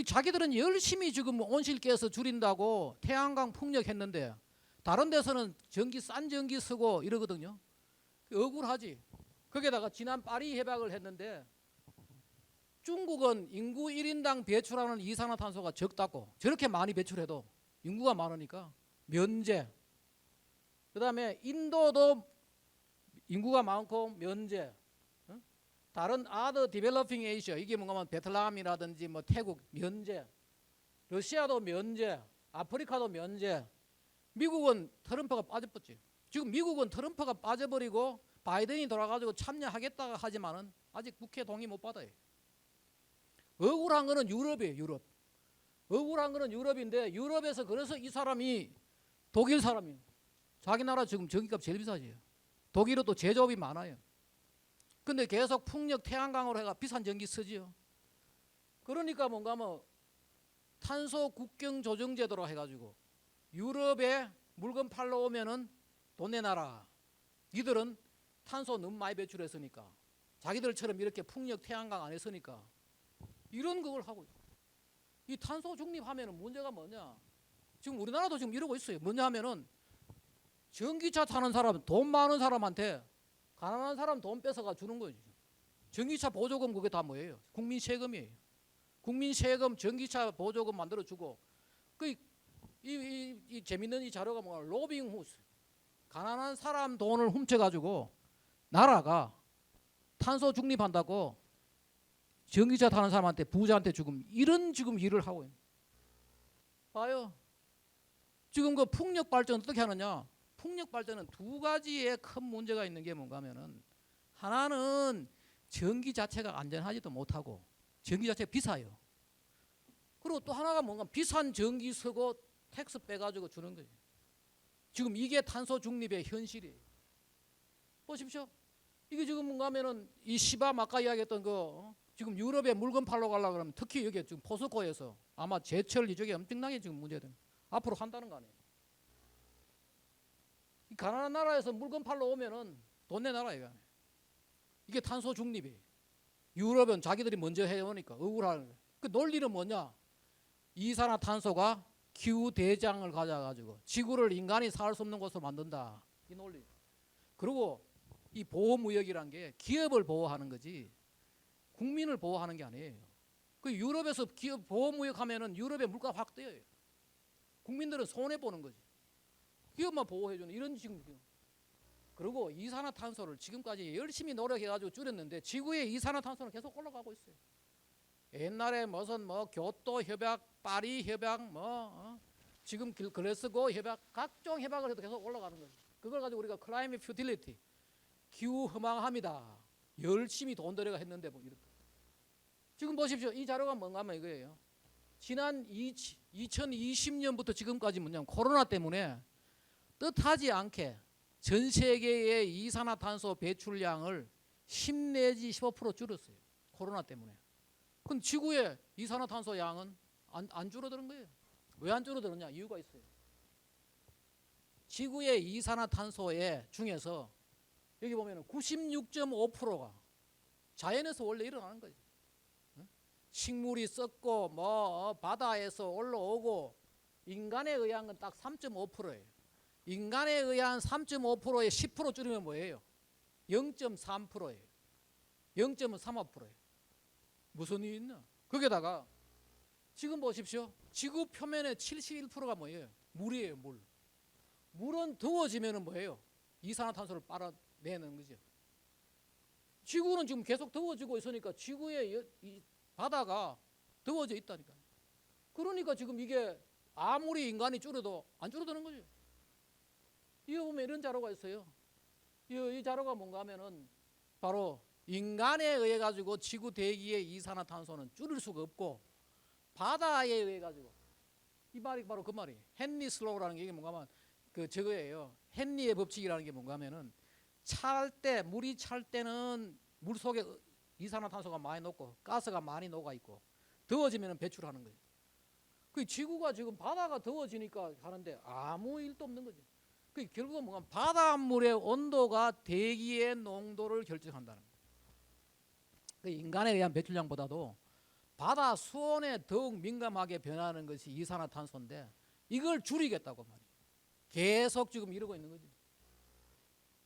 자기들은 열심히 지금 온실가스 줄인다고 태양광 풍력 했는데 다른 데서는 싼 전기 쓰고 이러거든요. 억울하지. 거기다가 지난 파리 협약을 했는데 중국은 인구 1인당 배출하는 이산화탄소가 적다고 저렇게 많이 배출해도 인구가 많으니까 면제. 그다음에 인도도 인구가 많고 면제. 다른 아더 디벨로핑 에이시아 이게 뭔가 하면 베트남이라든지 뭐 태국 면제. 러시아도 면제. 아프리카도 면제. 미국은 트럼프가 빠져버렸지. 지금 미국은 트럼프가 빠져버리고 바이든이 돌아가지고 참여하겠다가 하지만은 아직 국회 동의 못 받아요. 억울한 거는 유럽이에요. 유럽. 억울한 거는 유럽인데 유럽에서 그래서 이 사람이 독일 사람이에요. 자기 나라 지금 전기값 제일 비싸지. 독일은 또 제조업이 많아요. 근데 계속 풍력 태양광으로 해가 비싼 전기 쓰지요. 그러니까 뭔가 뭐 탄소 국경 조정 제도로 해가지고 유럽에 물건 팔러 오면은 돈 내놔라. 니들은 탄소 너무 많이 배출했으니까 자기들처럼 이렇게 풍력 태양광 안 했으니까 이런 걸 하고 있어요. 이 탄소 중립하면은 문제가 뭐냐? 지금 우리나라도 지금 이러고 있어요. 뭐냐 하면은 전기차 타는 사람, 돈 많은 사람한테 가난한 사람 돈 뺏어가 주는 거죠. 전기차 보조금 그게 다 뭐예요? 국민 세금이에요. 국민 세금 전기차 보조금 만들어 주고 이 재밌는 이 자료가 뭐야? 로빙 후스. 가난한 사람 돈을 훔쳐가지고 나라가 탄소 중립한다고 전기차 타는 사람한테 부자한테 지금 이런 지금 일을 하고 있는. 봐요. 지금 그 풍력 발전 어떻게 하느냐? 풍력 발전은 두 가지의 큰 문제가 있는 게 뭔가 하면은 하나는 전기 자체가 안전하지도 못하고 전기 자체가 비싸요. 그리고 또 하나가 뭔가 비싼 전기 쓰고 텍스 빼가지고 주는 거예요. 지금 이게 탄소 중립의 현실이에요. 보십시오. 이게 지금 뭔가 하면은 이 시바 아까 이야기했던 거 지금 유럽에 물건 팔러 가려고 그러면 특히 여기 지금 포스코에서 아마 제철 이쪽에 엄청나게 지금 문제되는 앞으로 한다는 거 아니에요. 이 가난한 나라에서 물건 팔러 오면은 돈 내놔라 이거 아니에요. 이게 탄소 중립이에요. 유럽은 자기들이 먼저 해오니까 억울한 그 논리는 뭐냐? 이산화탄소가 기후 대장을 가져가지고 지구를 인간이 살 수 없는 곳으로 만든다. 이 논리. 그리고 이 보호무역이란 게 기업을 보호하는 거지 국민을 보호하는 게 아니에요. 그 유럽에서 기업 보호무역하면은 유럽의 물가 확 뛰어요. 국민들은 손해 보는 거지. 기업만 보호해주는 이런 지금. 그리고 이산화탄소를 지금까지 열심히 노력해가지고 줄였는데 지구의 이산화탄소는 계속 올라가고 있어요. 옛날에 무슨 뭐 교토 협약, 파리 협약, 지금 글래스고 협약, 각종 협약을 해도 계속 올라가는 거예요. 그걸 가지고 우리가 클라이밋 퓨틸리티, 기후 허망함이다. 열심히 돈 들여가 했는데 뭐 이렇게. 지금 보십시오. 이 자료가 뭔가 하면 이거예요. 지난 2020년부터 지금까지 뭐냐면 코로나 때문에 뜻하지 않게 전 세계의 이산화탄소 배출량을 10 내지 15% 줄였어요. 코로나 때문에. 그럼 지구의 이산화탄소 양은 안 줄어드는 거예요. 왜 안 줄어드느냐? 이유가 있어요. 지구의 이산화탄소의 중에서 여기 보면 96.5%가 자연에서 원래 일어나는 거죠. 식물이 썩고 바다에서 올라오고 인간에 의한 건 딱 3.5%예요. 인간에 의한 3.5%에 10% 줄이면 뭐예요? 0.3%예요. 0.35%예요. 무슨 일이 있나? 거기다가 지금 보십시오. 지구 표면의 71%가 뭐예요? 물이에요. 물. 물은 더워지면 뭐예요? 이산화탄소를 빨아내는 거죠. 지구는 지금 계속 더워지고 있으니까 지구의 이 바다가 더워져 있다니까요. 그러니까 지금 이게 아무리 인간이 줄여도 안 줄어드는 거죠. 이거 보면 이런 자료가 있어요. 이 자료가 뭔가 하면은 바로 인간에 의해 가지고 지구 대기의 이산화탄소는 줄일 수가 없고 바다에 의해 가지고 이 말이 바로 그 말이에요. 헨리 슬로우라는 게 이게 뭔가 하면 그 저거예요. 헨리의 법칙이라는 게 뭔가 하면은 물이 찰 때는 물 속에 이산화탄소가 많이 녹고 가스가 많이 녹아 있고 더워지면 배출하는 거예요. 그 지구가 지금 바다가 더워지니까 하는데 아무 일도 없는 거죠. 그 결국은 뭔가 바닷물의 온도가 대기의 농도를 결정한다는 거예요. 그 인간에 의한 배출량보다도 바다 수온에 더욱 민감하게 변하는 것이 이산화탄소인데 이걸 줄이겠다고 말이에요. 계속 지금 이러고 있는 거죠.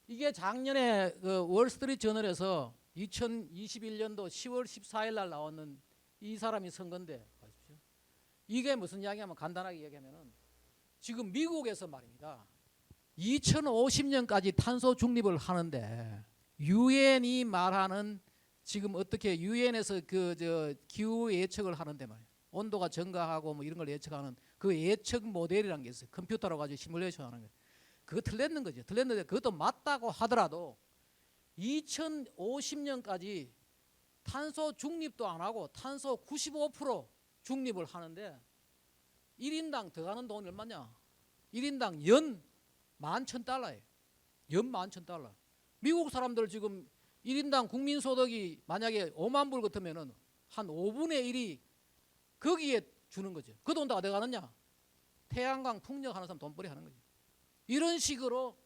이게 작년에 그 월스트리트 저널에서 2021년도 10월 14일 날 나오는 이 사람이 쓴 건데 보십시오. 이게 무슨 이야기하면 간단하게 얘기하면은 지금 미국에서 말입니다. 2050년까지 탄소 중립을 하는데 유엔이 말하는 지금 어떻게 유엔에서 그 기후 예측을 하는데 말이에요. 온도가 증가하고 뭐 이런 걸 예측하는 그 예측 모델이라는 게 있어요. 컴퓨터로 가지고 시뮬레이션 하는 거예요. 그거 틀렸는 거죠. 틀렸는데 그것도 맞다고 하더라도 2050년까지 탄소 중립도 안 하고 탄소 95% 중립을 하는데 1인당 들어가는 돈이 얼마냐? 1인당 연 11,000달러예요. 연 11,000달러. 미국 사람들 지금 1인당 국민소득이 만약에 5만 불 같으면은 한 5분의 1이 거기에 주는 거죠. 그 돈 다 어디 가느냐? 태양광 풍력하는 사람 돈벌이 하는 거죠. 이런 식으로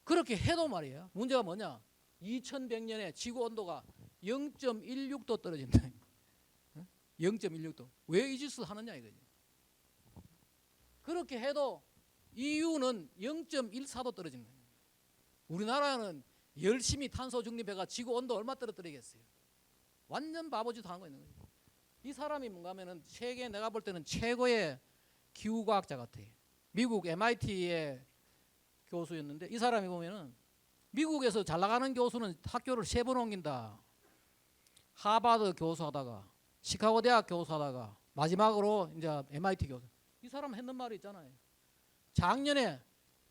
그렇게 해도 말이에요. 문제가 뭐냐? 2100년에 지구 온도가 0.16도 떨어진다. 0.16도. 왜 이 짓을 하느냐 이거죠. 그렇게 해도 EU는 0.14도 떨어지는 거예요. 우리나라는 열심히 탄소 중립해가 지구 온도 얼마 떨어뜨리겠어요. 완전 바보짓 하는 거 있는 거예요. 이 사람이 뭔가 하면은 세계 내가 볼 때는 최고의 기후과학자 같아요. 미국 MIT의 교수였는데 이 사람이 보면은 미국에서 잘 나가는 교수는 학교를 3번 옮긴다. 하버드 교수하다가 시카고 대학 교수하다가 마지막으로 이제 MIT 교수. 이 사람 했는 말이 있잖아요. 작년에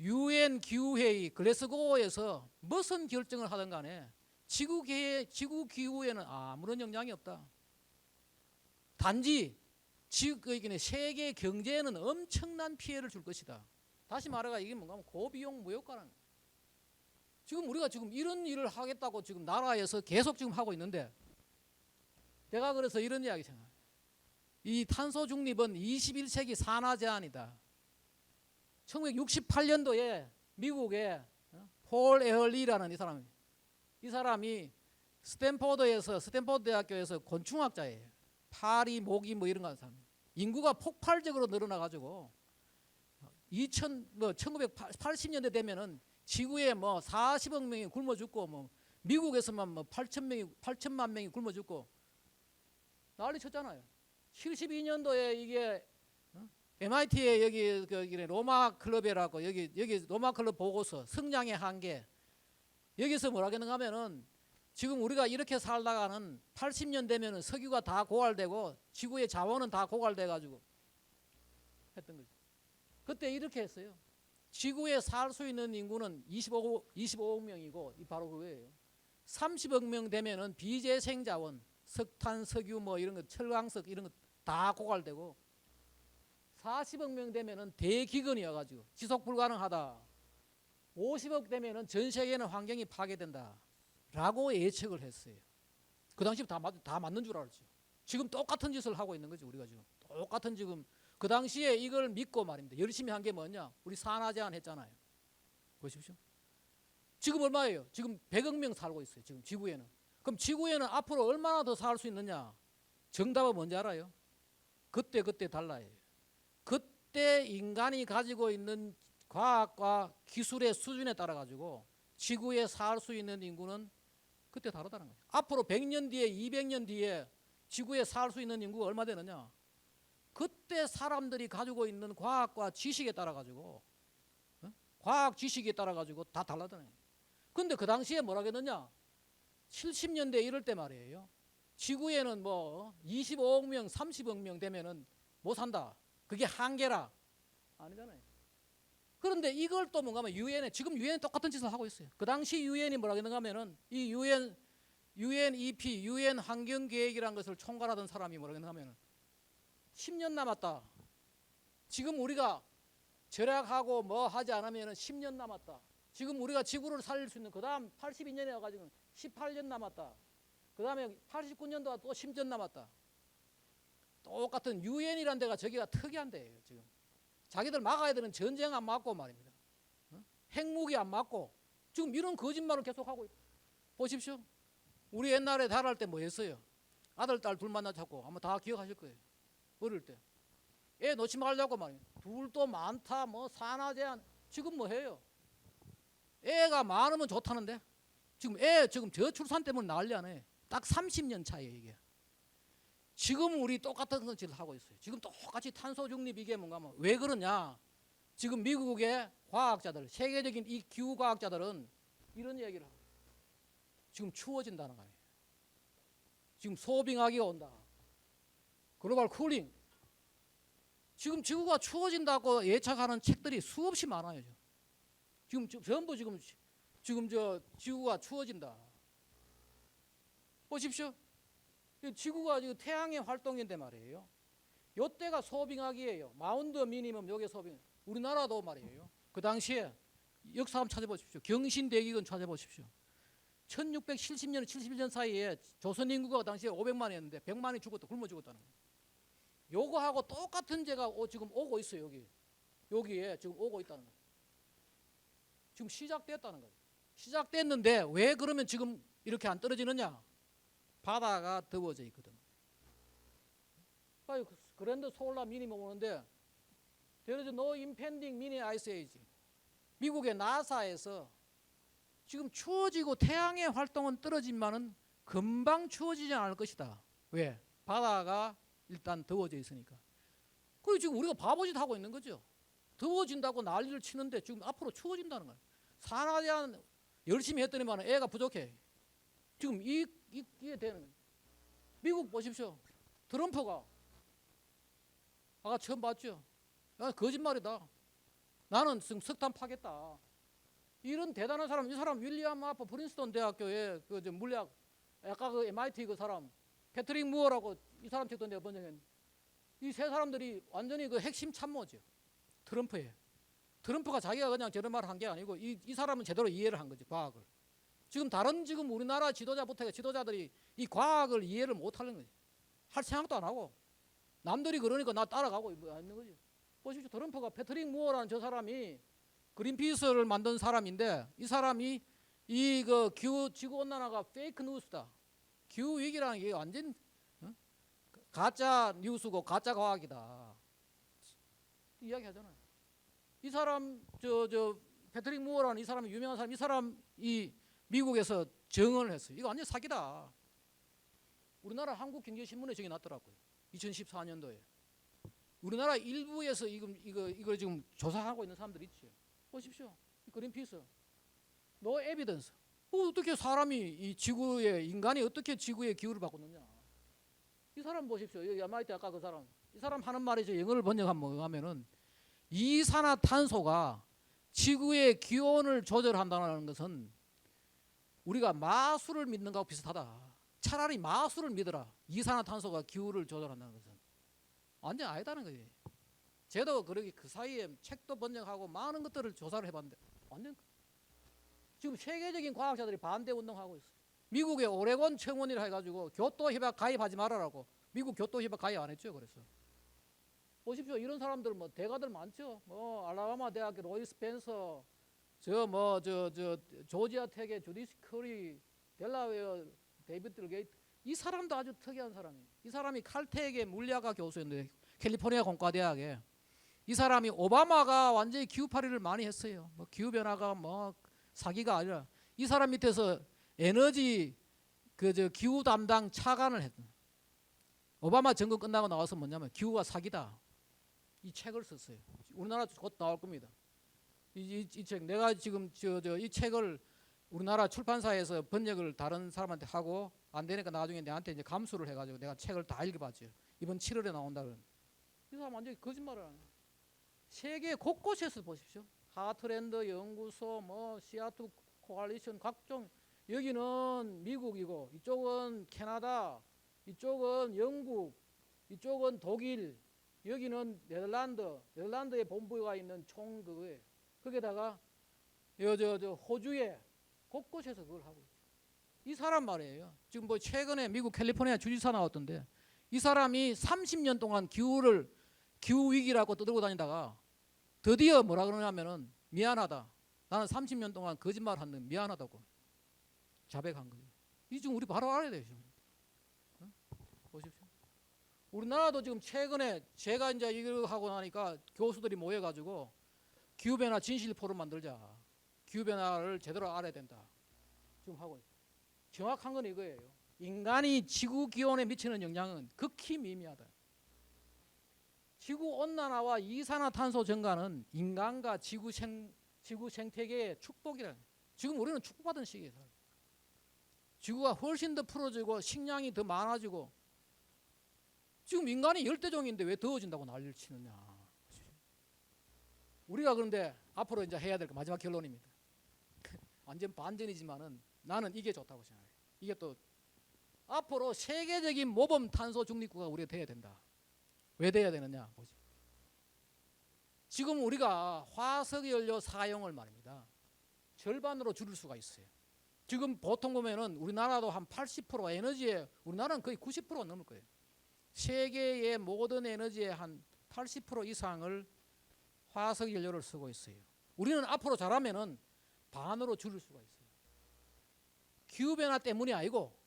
UN 기후회의 글래스고에서 무슨 결정을 하든 간에 지구 기후에는 아무런 영향이 없다. 단지 세계 경제에는 엄청난 피해를 줄 것이다. 다시 말해가 이게 뭔가 하면 고비용 무효가라는 거예요. 지금 우리가 지금 이런 일을 하겠다고 지금 나라에서 계속 지금 하고 있는데 내가 그래서 이런 이야기 생각해요. 이 탄소 중립은 21세기 산하 제한이다. 1968년도에 미국의 폴 에얼리라는 이 사람이 스탠포드 대학교에서 곤충학자예요. 파리, 모기 뭐 이런 거 하는 사람. 인구가 폭발적으로 늘어나 가지고 1980년대 되면은 지구에 뭐 40억 명이 굶어 죽고 뭐 미국에서만 뭐 8천만 명이 굶어 죽고 난리 쳤잖아요. 72년도에 이게 MIT에 여기 로마 클럽이라고 여기 로마 클럽 보고서 성장의 한계 여기서 뭐라 하는가 하면은 지금 우리가 이렇게 살다가는 80년 되면은 석유가 다 고갈되고 지구의 자원은 다 고갈돼 가지고 했던 거죠. 그때 이렇게 했어요. 지구에 살 수 있는 인구는 25억 명이고 바로 그거예요. 30억 명 되면은 비재생 자원, 석탄, 석유 뭐 이런 거, 철강석 이런 거 다 고갈되고 40억 명 되면은 대기근이어 가지고 지속 불가능하다. 50억 되면은 전 세계는 환경이 파괴된다라고 예측을 했어요. 그 당시 다 맞는 줄 알았죠. 지금 똑같은 짓을 하고 있는 거죠. 우리가 지금 똑같은 지금 그 당시에 이걸 믿고 말입니다. 열심히 한 게 뭐냐? 우리 산하 제한 했잖아요. 보십시오. 지금 얼마예요? 지금 100억 명 살고 있어요. 지금 지구에는. 그럼 지구에는 앞으로 얼마나 더 살 수 있느냐? 정답은 뭔지 알아요? 그때 달라요. 그때 인간이 가지고 있는 과학과 기술의 수준에 따라 가지고 지구에 살 수 있는 인구는 그때 다르다는 거예요. 앞으로 100년 뒤에 200년 뒤에 지구에 살 수 있는 인구가 얼마 되느냐? 그때 사람들이 가지고 있는 과학과 지식에 따라 가지고 과학 지식에 따라 가지고 다 달라지는 거예요. 근데 그 당시에 뭐라 그랬느냐? 70년대 이럴 때 말이에요. 지구에는 뭐 25억 명, 30억 명 되면은 못 산다. 그게 한계라. 아니잖아요. 그런데 이걸 또 뭔가 하면 지금 유엔이 똑같은 짓을 하고 있어요. 그 당시 유엔이 뭐라 그랬는가 하면은 이 UNEP, UN 환경계획이라는 것을 총괄하던 사람이 뭐라 그랬는가 하면은 10년 남았다. 지금 우리가 절약하고 뭐 하지 않으면은 10년 남았다. 지금 우리가 지구를 살릴 수 있는 그 다음 82년에 와가지고 18년 남았다. 그 다음에 89년도가 또 10년 남았다. 똑같은 유엔이라는 데가 저기가 특이한 데예요. 지금 자기들 막아야 되는 전쟁 안 막고 말입니다. 핵무기 안 막고 지금 이런 거짓말을 계속하고 보십시오. 우리 옛날에 달할 때 뭐 했어요? 아들 딸 둘 만나 잡고 아마 다 기억하실 거예요. 어릴 때 애 놓지 말자고 말입니다. 둘도 많다 뭐 산하 제한 지금 뭐 해요? 애가 많으면 좋다는데 지금 지금 저출산 때문에 난리 안 해. 딱 30년 차이에요 이게. 지금 우리 똑같은 짓을 하고 있어요. 지금 똑같이 탄소 중립 이게 뭔가 하면 왜 그러냐? 지금 미국의 과학자들, 세계적인 이 기후 과학자들은 이런 얘기를 하고 지금 추워진다는 거예요. 지금 소빙하기가 온다. 글로벌 쿨링. 지금 지구가 추워진다고 예측하는 책들이 수없이 많아요. 지금 전부 지금 저 지구가 추워진다. 보십시오. 지구가 지금 태양의 활동인데 말이에요. 요때가 소빙하기예요. 마운드 미니멈 요게 소빙. 우리나라도 말이에요. 그 당시에 역사 한번 찾아보십시오. 경신대기근 찾아보십시오. 1670년, 71년 사이에 조선 인구가 당시에 500만이었는데 100만이 죽었다. 굶어 죽었다는 거예요. 요거하고 똑같은 제가 지금 오고 있어요. 여기에 지금 오고 있다는 거예요. 지금 시작됐다는 거예요. 시작됐는데 왜 그러면 지금 이렇게 안 떨어지느냐? 바다가 더워져 있거든. 그랜드 솔라 미니멈 오는데 There is no impending mini ice age. 미국의 나사에서 지금 추워지고 태양의 활동은 떨어지만은 금방 추워지지 않을 것이다. 왜? 바다가 일단 더워져 있으니까. 그리고 지금 우리가 바보짓 하고 있는 거죠. 더워진다고 난리를 치는데 지금 앞으로 추워진다는 거예요. 산하대한 열심히 했더니만 애가 부족해. 지금 이게 되는 거예요. 미국 보십시오. 트럼프가 아까 처음 봤죠. 야, 거짓말이다. 나는 지금 석탄 파겠다. 이런 대단한 사람, 이 사람 윌리엄 하퍼 프린스턴 대학교에 그 물리학, 아까 그 MIT 그 사람 패트릭 무어라고 이 사람 책도 내가 번역했는데 이 세 사람들이 완전히 그 핵심 참모죠. 트럼프에. 트럼프가 자기가 그냥 저런 말을 한 게 아니고 이 사람은 제대로 이해를 한 거지, 과학을. 지금 다른 지금 우리나라 지도자부터 지도자들이 이 과학을 이해를 못 하는 거지. 할 생각도 안 하고 남들이 그러니까 나 따라가고 있는 거지. 보십시오. 트럼프가 패트릭 무어라는 저 사람이 그린피스를 만든 사람인데 이 사람이 이 그 지구 온난화가 페이크 뉴스다. 기후 위기라는 게 완전 가짜 뉴스고 가짜 과학이다. 이야기하잖아요. 이 사람 저 패트릭 무어라는 이 사람이 유명한 사람, 이 사람이 미국에서 증언을 했어요. 이거 완전 사기다. 우리나라 한국경제신문에 저기 났더라고요. 2014년도에. 우리나라 일부에서 이걸 지금 조사하고 있는 사람들 있죠. 보십시오. 그린피스. 노 에비던스. 어떻게 사람이 이 지구에 인간이 어떻게 지구의 기후를 바꾸느냐. 이 사람 보십시오. 여기 MIT 아까 그 사람. 이 사람 하는 말이 저 영어를 번역하면은 이산화탄소가 지구의 기온을 조절한다는 것은 우리가 마술을 믿는 것하고 비슷하다. 차라리 마술을 믿어라. 이산화탄소가 기후를 조절한다는 것은 완전 아니다는 거예요. 저도 그러기 그 사이에 책도 번역하고 많은 것들을 조사를 해봤는데 완전 지금 세계적인 과학자들이 반대 운동하고 있어요. 미국의 오레곤 청원이라 해가지고 교토 협약 가입하지 말아라고 미국 교토 협약 가입 안 했죠. 그래서 보십시오. 이런 사람들 뭐 대가들 많죠. 뭐 알라바마 대학의 로이 스펜서, 저 조지아 텍의 주디스 커리, 델라웨어 데이비드 게이트. 이 사람도 아주 특이한 사람이에요. 이 사람이 칼텍의 물리학과 교수였는데 캘리포니아 공과대학에 이 사람이 오바마가 완전히 기후 파리를 많이 했어요. 뭐 기후 변화가 뭐 사기가 아니라 이 사람 밑에서 에너지 기후 담당 차관을 했던. 오바마 정권 끝나고 나와서 뭐냐면 기후가 사기다. 이 책을 썼어요. 우리나라 곧 나올 겁니다. 이 책 내가 지금 이 책을 우리나라 출판사에서 번역을 다른 사람한테 하고 안 되니까 나중에 내한테 이제 감수를 해가지고 내가 책을 다 읽어봤죠. 이번 7월에 나온다는. 이 사람 완전히 거짓말을 하는. 세계 곳곳에서 보십시오. 하트랜드 연구소, 뭐 시아트 코알리션 각종. 여기는 미국이고 이쪽은 캐나다, 이쪽은 영국, 이쪽은 독일, 여기는 네덜란드의 본부가 있는 총 그거에 거기다가 저 호주에 곳곳에서 그걸 하고 있어요. 이 사람 말이에요. 지금 뭐 최근에 미국 캘리포니아 주지사 나왔던데 이 사람이 30년 동안 기후 위기라고 떠들고 다니다가 드디어 뭐라 그러냐면은 미안하다. 나는 30년 동안 거짓말 한 데 미안하다고 자백한 거예요. 이 지금 우리 바로 알아야 돼요. 지금. 보십시오. 우리나라도 지금 최근에 제가 이제 이걸 하고 나니까 교수들이 모여가지고 기후변화 진실 포럼 만들자. 기후변화를 제대로 알아야 된다. 지금 하고 있어요. 정확한 건 이거예요. 인간이 지구 기온에 미치는 영향은 극히 미미하다. 지구 온난화와 이산화탄소 증가는 인간과 지구 생태계의 축복이라. 지금 우리는 축복받은 시기에 살아요. 지구가 훨씬 더 풀어지고 식량이 더 많아지고, 지금 인간이 열대종인데 왜 더워진다고 난리를 치느냐. 우리가 그런데 앞으로 이제 해야 될 거 마지막 결론입니다. 완전 반전이지만은 나는 이게 좋다고 생각해요. 이게 또 앞으로 세계적인 모범 탄소 중립국가 우리가 돼야 된다. 왜 돼야 되느냐 보죠. 지금 우리가 화석 연료 사용을 말입니다, 절반으로 줄일 수가 있어요. 지금 보통 보면은 우리나라도 한 80% 에너지에, 우리나라는 거의 90%가 넘을 거예요. 세계의 모든 에너지의 한 80% 이상을 화석 연료를 쓰고 있어요. 우리는 앞으로 잘하면은 반으로 줄일 수가 있어요. 기후변화 때문이 아니고,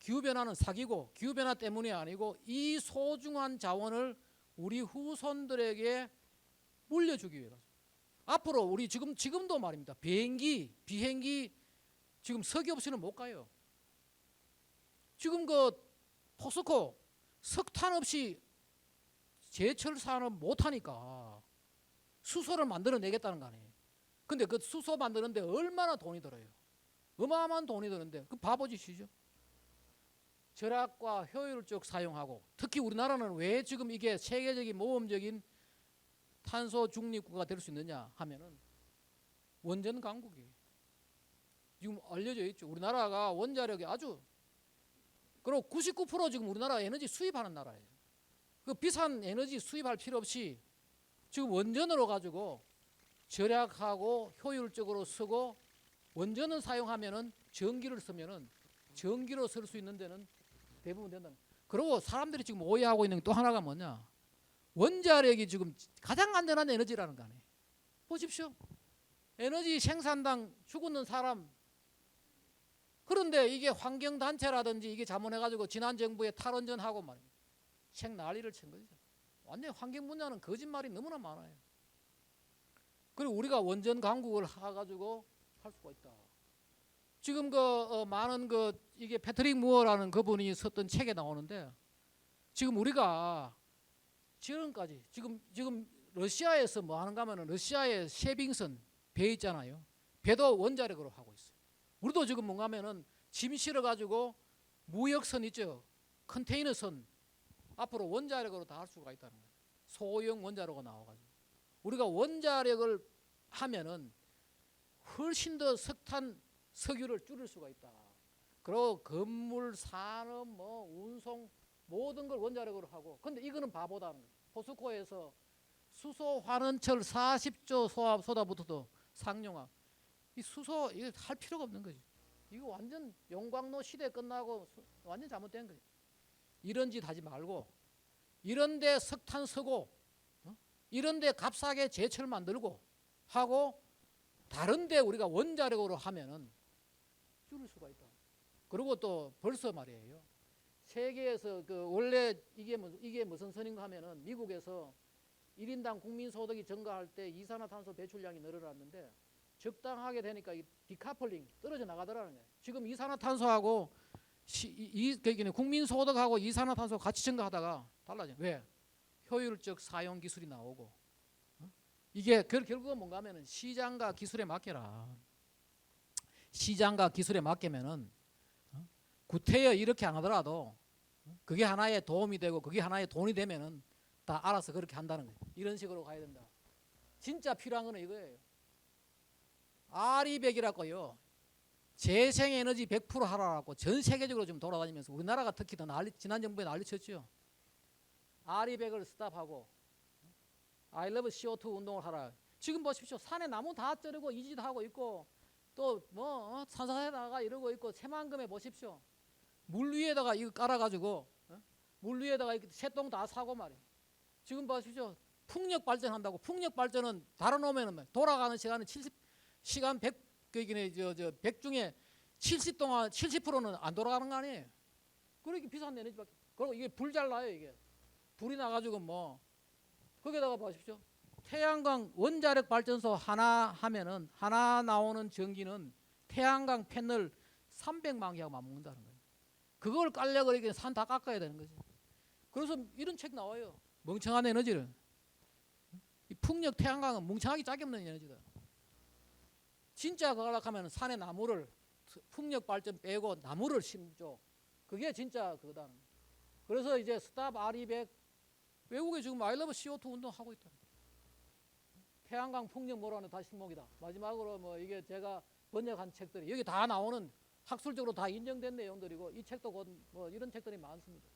기후변화는 사기고, 기후변화 때문이 아니고 이 소중한 자원을 우리 후손들에게 물려주기 위해서. 앞으로 우리 지금도 말입니다, 비행기 지금 석유 없이는 못 가요. 지금 그 포스코 석탄 없이 제철 산업 못 하니까 수소를 만들어내겠다는 거 아니에요. 근데 그 수소 만드는데 얼마나 돈이 들어요. 어마어마한 돈이 드는데 그 바보짓이죠. 절약과 효율적 사용하고, 특히 우리나라는 왜 지금 이게 세계적인 모범적인 탄소 중립국가 될 수 있느냐 하면은 원전 강국이에요. 지금 알려져 있죠. 우리나라가 원자력이 아주, 그리고 99% 지금 우리나라 에너지 수입하는 나라예요. 그 비싼 에너지 수입할 필요 없이 지금 원전으로 가지고 절약하고 효율적으로 쓰고, 원전을 사용하면은 전기를 쓰면은 전기로 쓸 수 있는 데는 대부분 된다. 그리고 사람들이 지금 오해하고 있는 게 또 하나가 뭐냐, 원자력이 지금 가장 안전한 에너지라는 거 아니에요. 보십시오. 에너지 생산당 죽는 사람. 그런데 이게 환경단체라든지 이게 자문해가지고 지난 정부에 탈원전하고 말입니다, 책 난리를 친 거죠. 완전히 환경 분야는 거짓말이 너무나 많아요. 그리고 우리가 원전 강국을 해가지고 할 수가 있다. 지금 많은 이게 패트릭 무어라는 그분이 썼던 책에 나오는데, 지금 우리가 지금까지 지금 러시아에서 뭐 하는가 하면은 러시아의 셰빙선 배 있잖아요. 배도 원자력으로 하고 있어요. 우리도 지금 뭔가 하면은 짐 실어 가지고 무역선 있죠, 컨테이너선 앞으로 원자력으로 다 할 수가 있다는 거예요. 소형 원자로가 나와가지고 우리가 원자력을 하면은 훨씬 더 석탄, 석유를 줄일 수가 있다. 그리고 건물, 산업, 뭐 운송 모든 걸 원자력으로 하고. 근데 이거는 바보다는 거예요. 포스코에서 수소 환원철 40조 쏟아부터도 상용화. 이 수소 이거 할 필요가 없는 거지. 이거 완전 용광로 시대 끝나고 완전 잘못된 거예요. 이런 짓 하지 말고, 이런데 석탄 쓰고, 이런데 값싸게 제철 만들고 하고, 다른데 우리가 원자력으로 하면은 줄일 수가 있다. 그리고 또 벌써 말이에요, 세계에서 원래 이게 무슨 선인가 하면은 미국에서 1인당 국민소득이 증가할 때 이산화탄소 배출량이 늘어났는데 적당하게 되니까 이 디카플링 떨어져 나가더라는 거예요. 지금 이산화탄소하고 국민소득하고 이산화탄소 같이 증가하다가 달라져요. 왜? 효율적 사용 기술이 나오고. 이게 결국은 뭔가 하면은 시장과 기술에 맡겨라. 시장과 기술에 맡기면은 구태여 이렇게 안 하더라도 그게 하나의 도움이 되고 그게 하나의 돈이 되면은 다 알아서 그렇게 한다는 거예요. 이런 식으로 가야 된다. 진짜 필요한 거는 이거예요. RE100이라고요. 재생에너지 100% 하라고 전 세계적으로 좀 돌아다니면서 우리나라가 특히 더 지난 정부에 난리쳤죠. RE100을 스탑하고 I love CO2 운동을 하라. 지금 보십시오. 산에 나무 다 자르고 이 짓 하고 있고, 또 뭐 산사에다가 이러고 있고, 새만금에 보십시오. 물 위에다가 이거 깔아가지고 물 위에다가 새똥 다 사고 말이에요. 지금 보십시오. 풍력 발전한다고. 풍력 발전은 달아놓으면 돌아가는 시간은 70시간 100 중에 70%는 안 돌아가는 거 아니에요. 그렇게 비싼 에너지밖에. 그리고 이게 불 잘 나요. 이게 불이 나가지고 뭐 거기다가 보십시오. 태양광 원자력 발전소 하나 하면은 하나 나오는 전기는 태양광 패널 300만 개하고 맞먹는다는 거예요. 그걸 깔려고 이렇게 산 다 깎아야 되는 거죠. 그래서 이런 책 나와요. 멍청한 에너지를. 이 풍력 태양광은 멍청하기 짝이 없는 에너지다. 진짜 그거 하려면 산에 나무를 풍력 발전 빼고 나무를 심죠. 그게 진짜 그거다. 그래서 이제 스탑 R200 외국에 지금 아이러브 CO2 운동 하고 있다. 태양광 풍력 뭐라는 다 식목이다. 마지막으로 뭐 이게 제가 번역한 책들이 여기 다 나오는 학술적으로 다 인정된 내용들이고 이 책도 곧 뭐 이런 책들이 많습니다.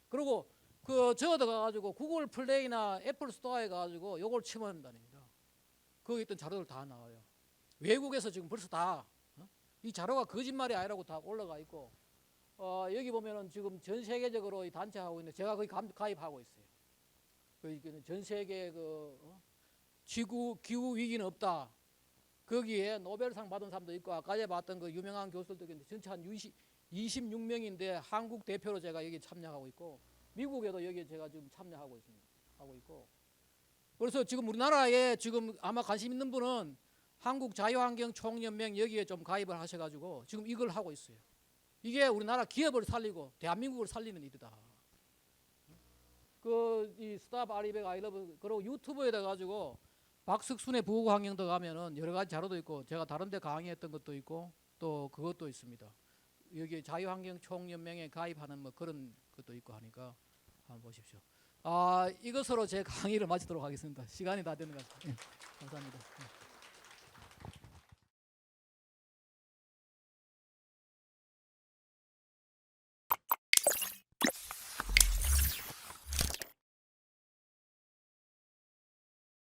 그리고 그 저어 들어가가지고 구글 플레이나 애플 스토어에 가가지고 요걸 치면 다닙니다. 거기 있던 자료들 다 나와요. 외국에서 지금 벌써 다 이 자료가 거짓말이 아니라고 다 올라가 있고 여기 보면은 지금 전 세계적으로 이 단체 하고 있는데 제가 거기 가입하고 있어요. 전 세계 지구 기후 위기는 없다. 거기에 노벨상 받은 사람도 있고 아까 전에 봤던 그 유명한 교수들도 있는데 전체 한 26명인데 한국 대표로 제가 여기 참여하고 있고 미국에도 여기 제가 지금 참여하고 있습니다. 하고 있고 그래서 지금 우리나라에 지금 아마 관심 있는 분은 한국 자유환경 총연맹 여기에 좀 가입을 하셔가지고 지금 이걸 하고 있어요. 이게 우리나라 기업을 살리고 대한민국을 살리는 일이다. 이 스탑 R200 아이러브 그리고 유튜브에다 가지고 박석순의 부부환경도 가면은 여러 가지 자료도 있고 제가 다른데 강의했던 것도 있고 또 그것도 있습니다. 여기 자유환경 총연맹에 가입하는 뭐 그런 것도 있고 하니까 한번 보십시오. 이것으로 제 강의를 마치도록 하겠습니다. 시간이 다 되는 것 같습니다. 감사합니다.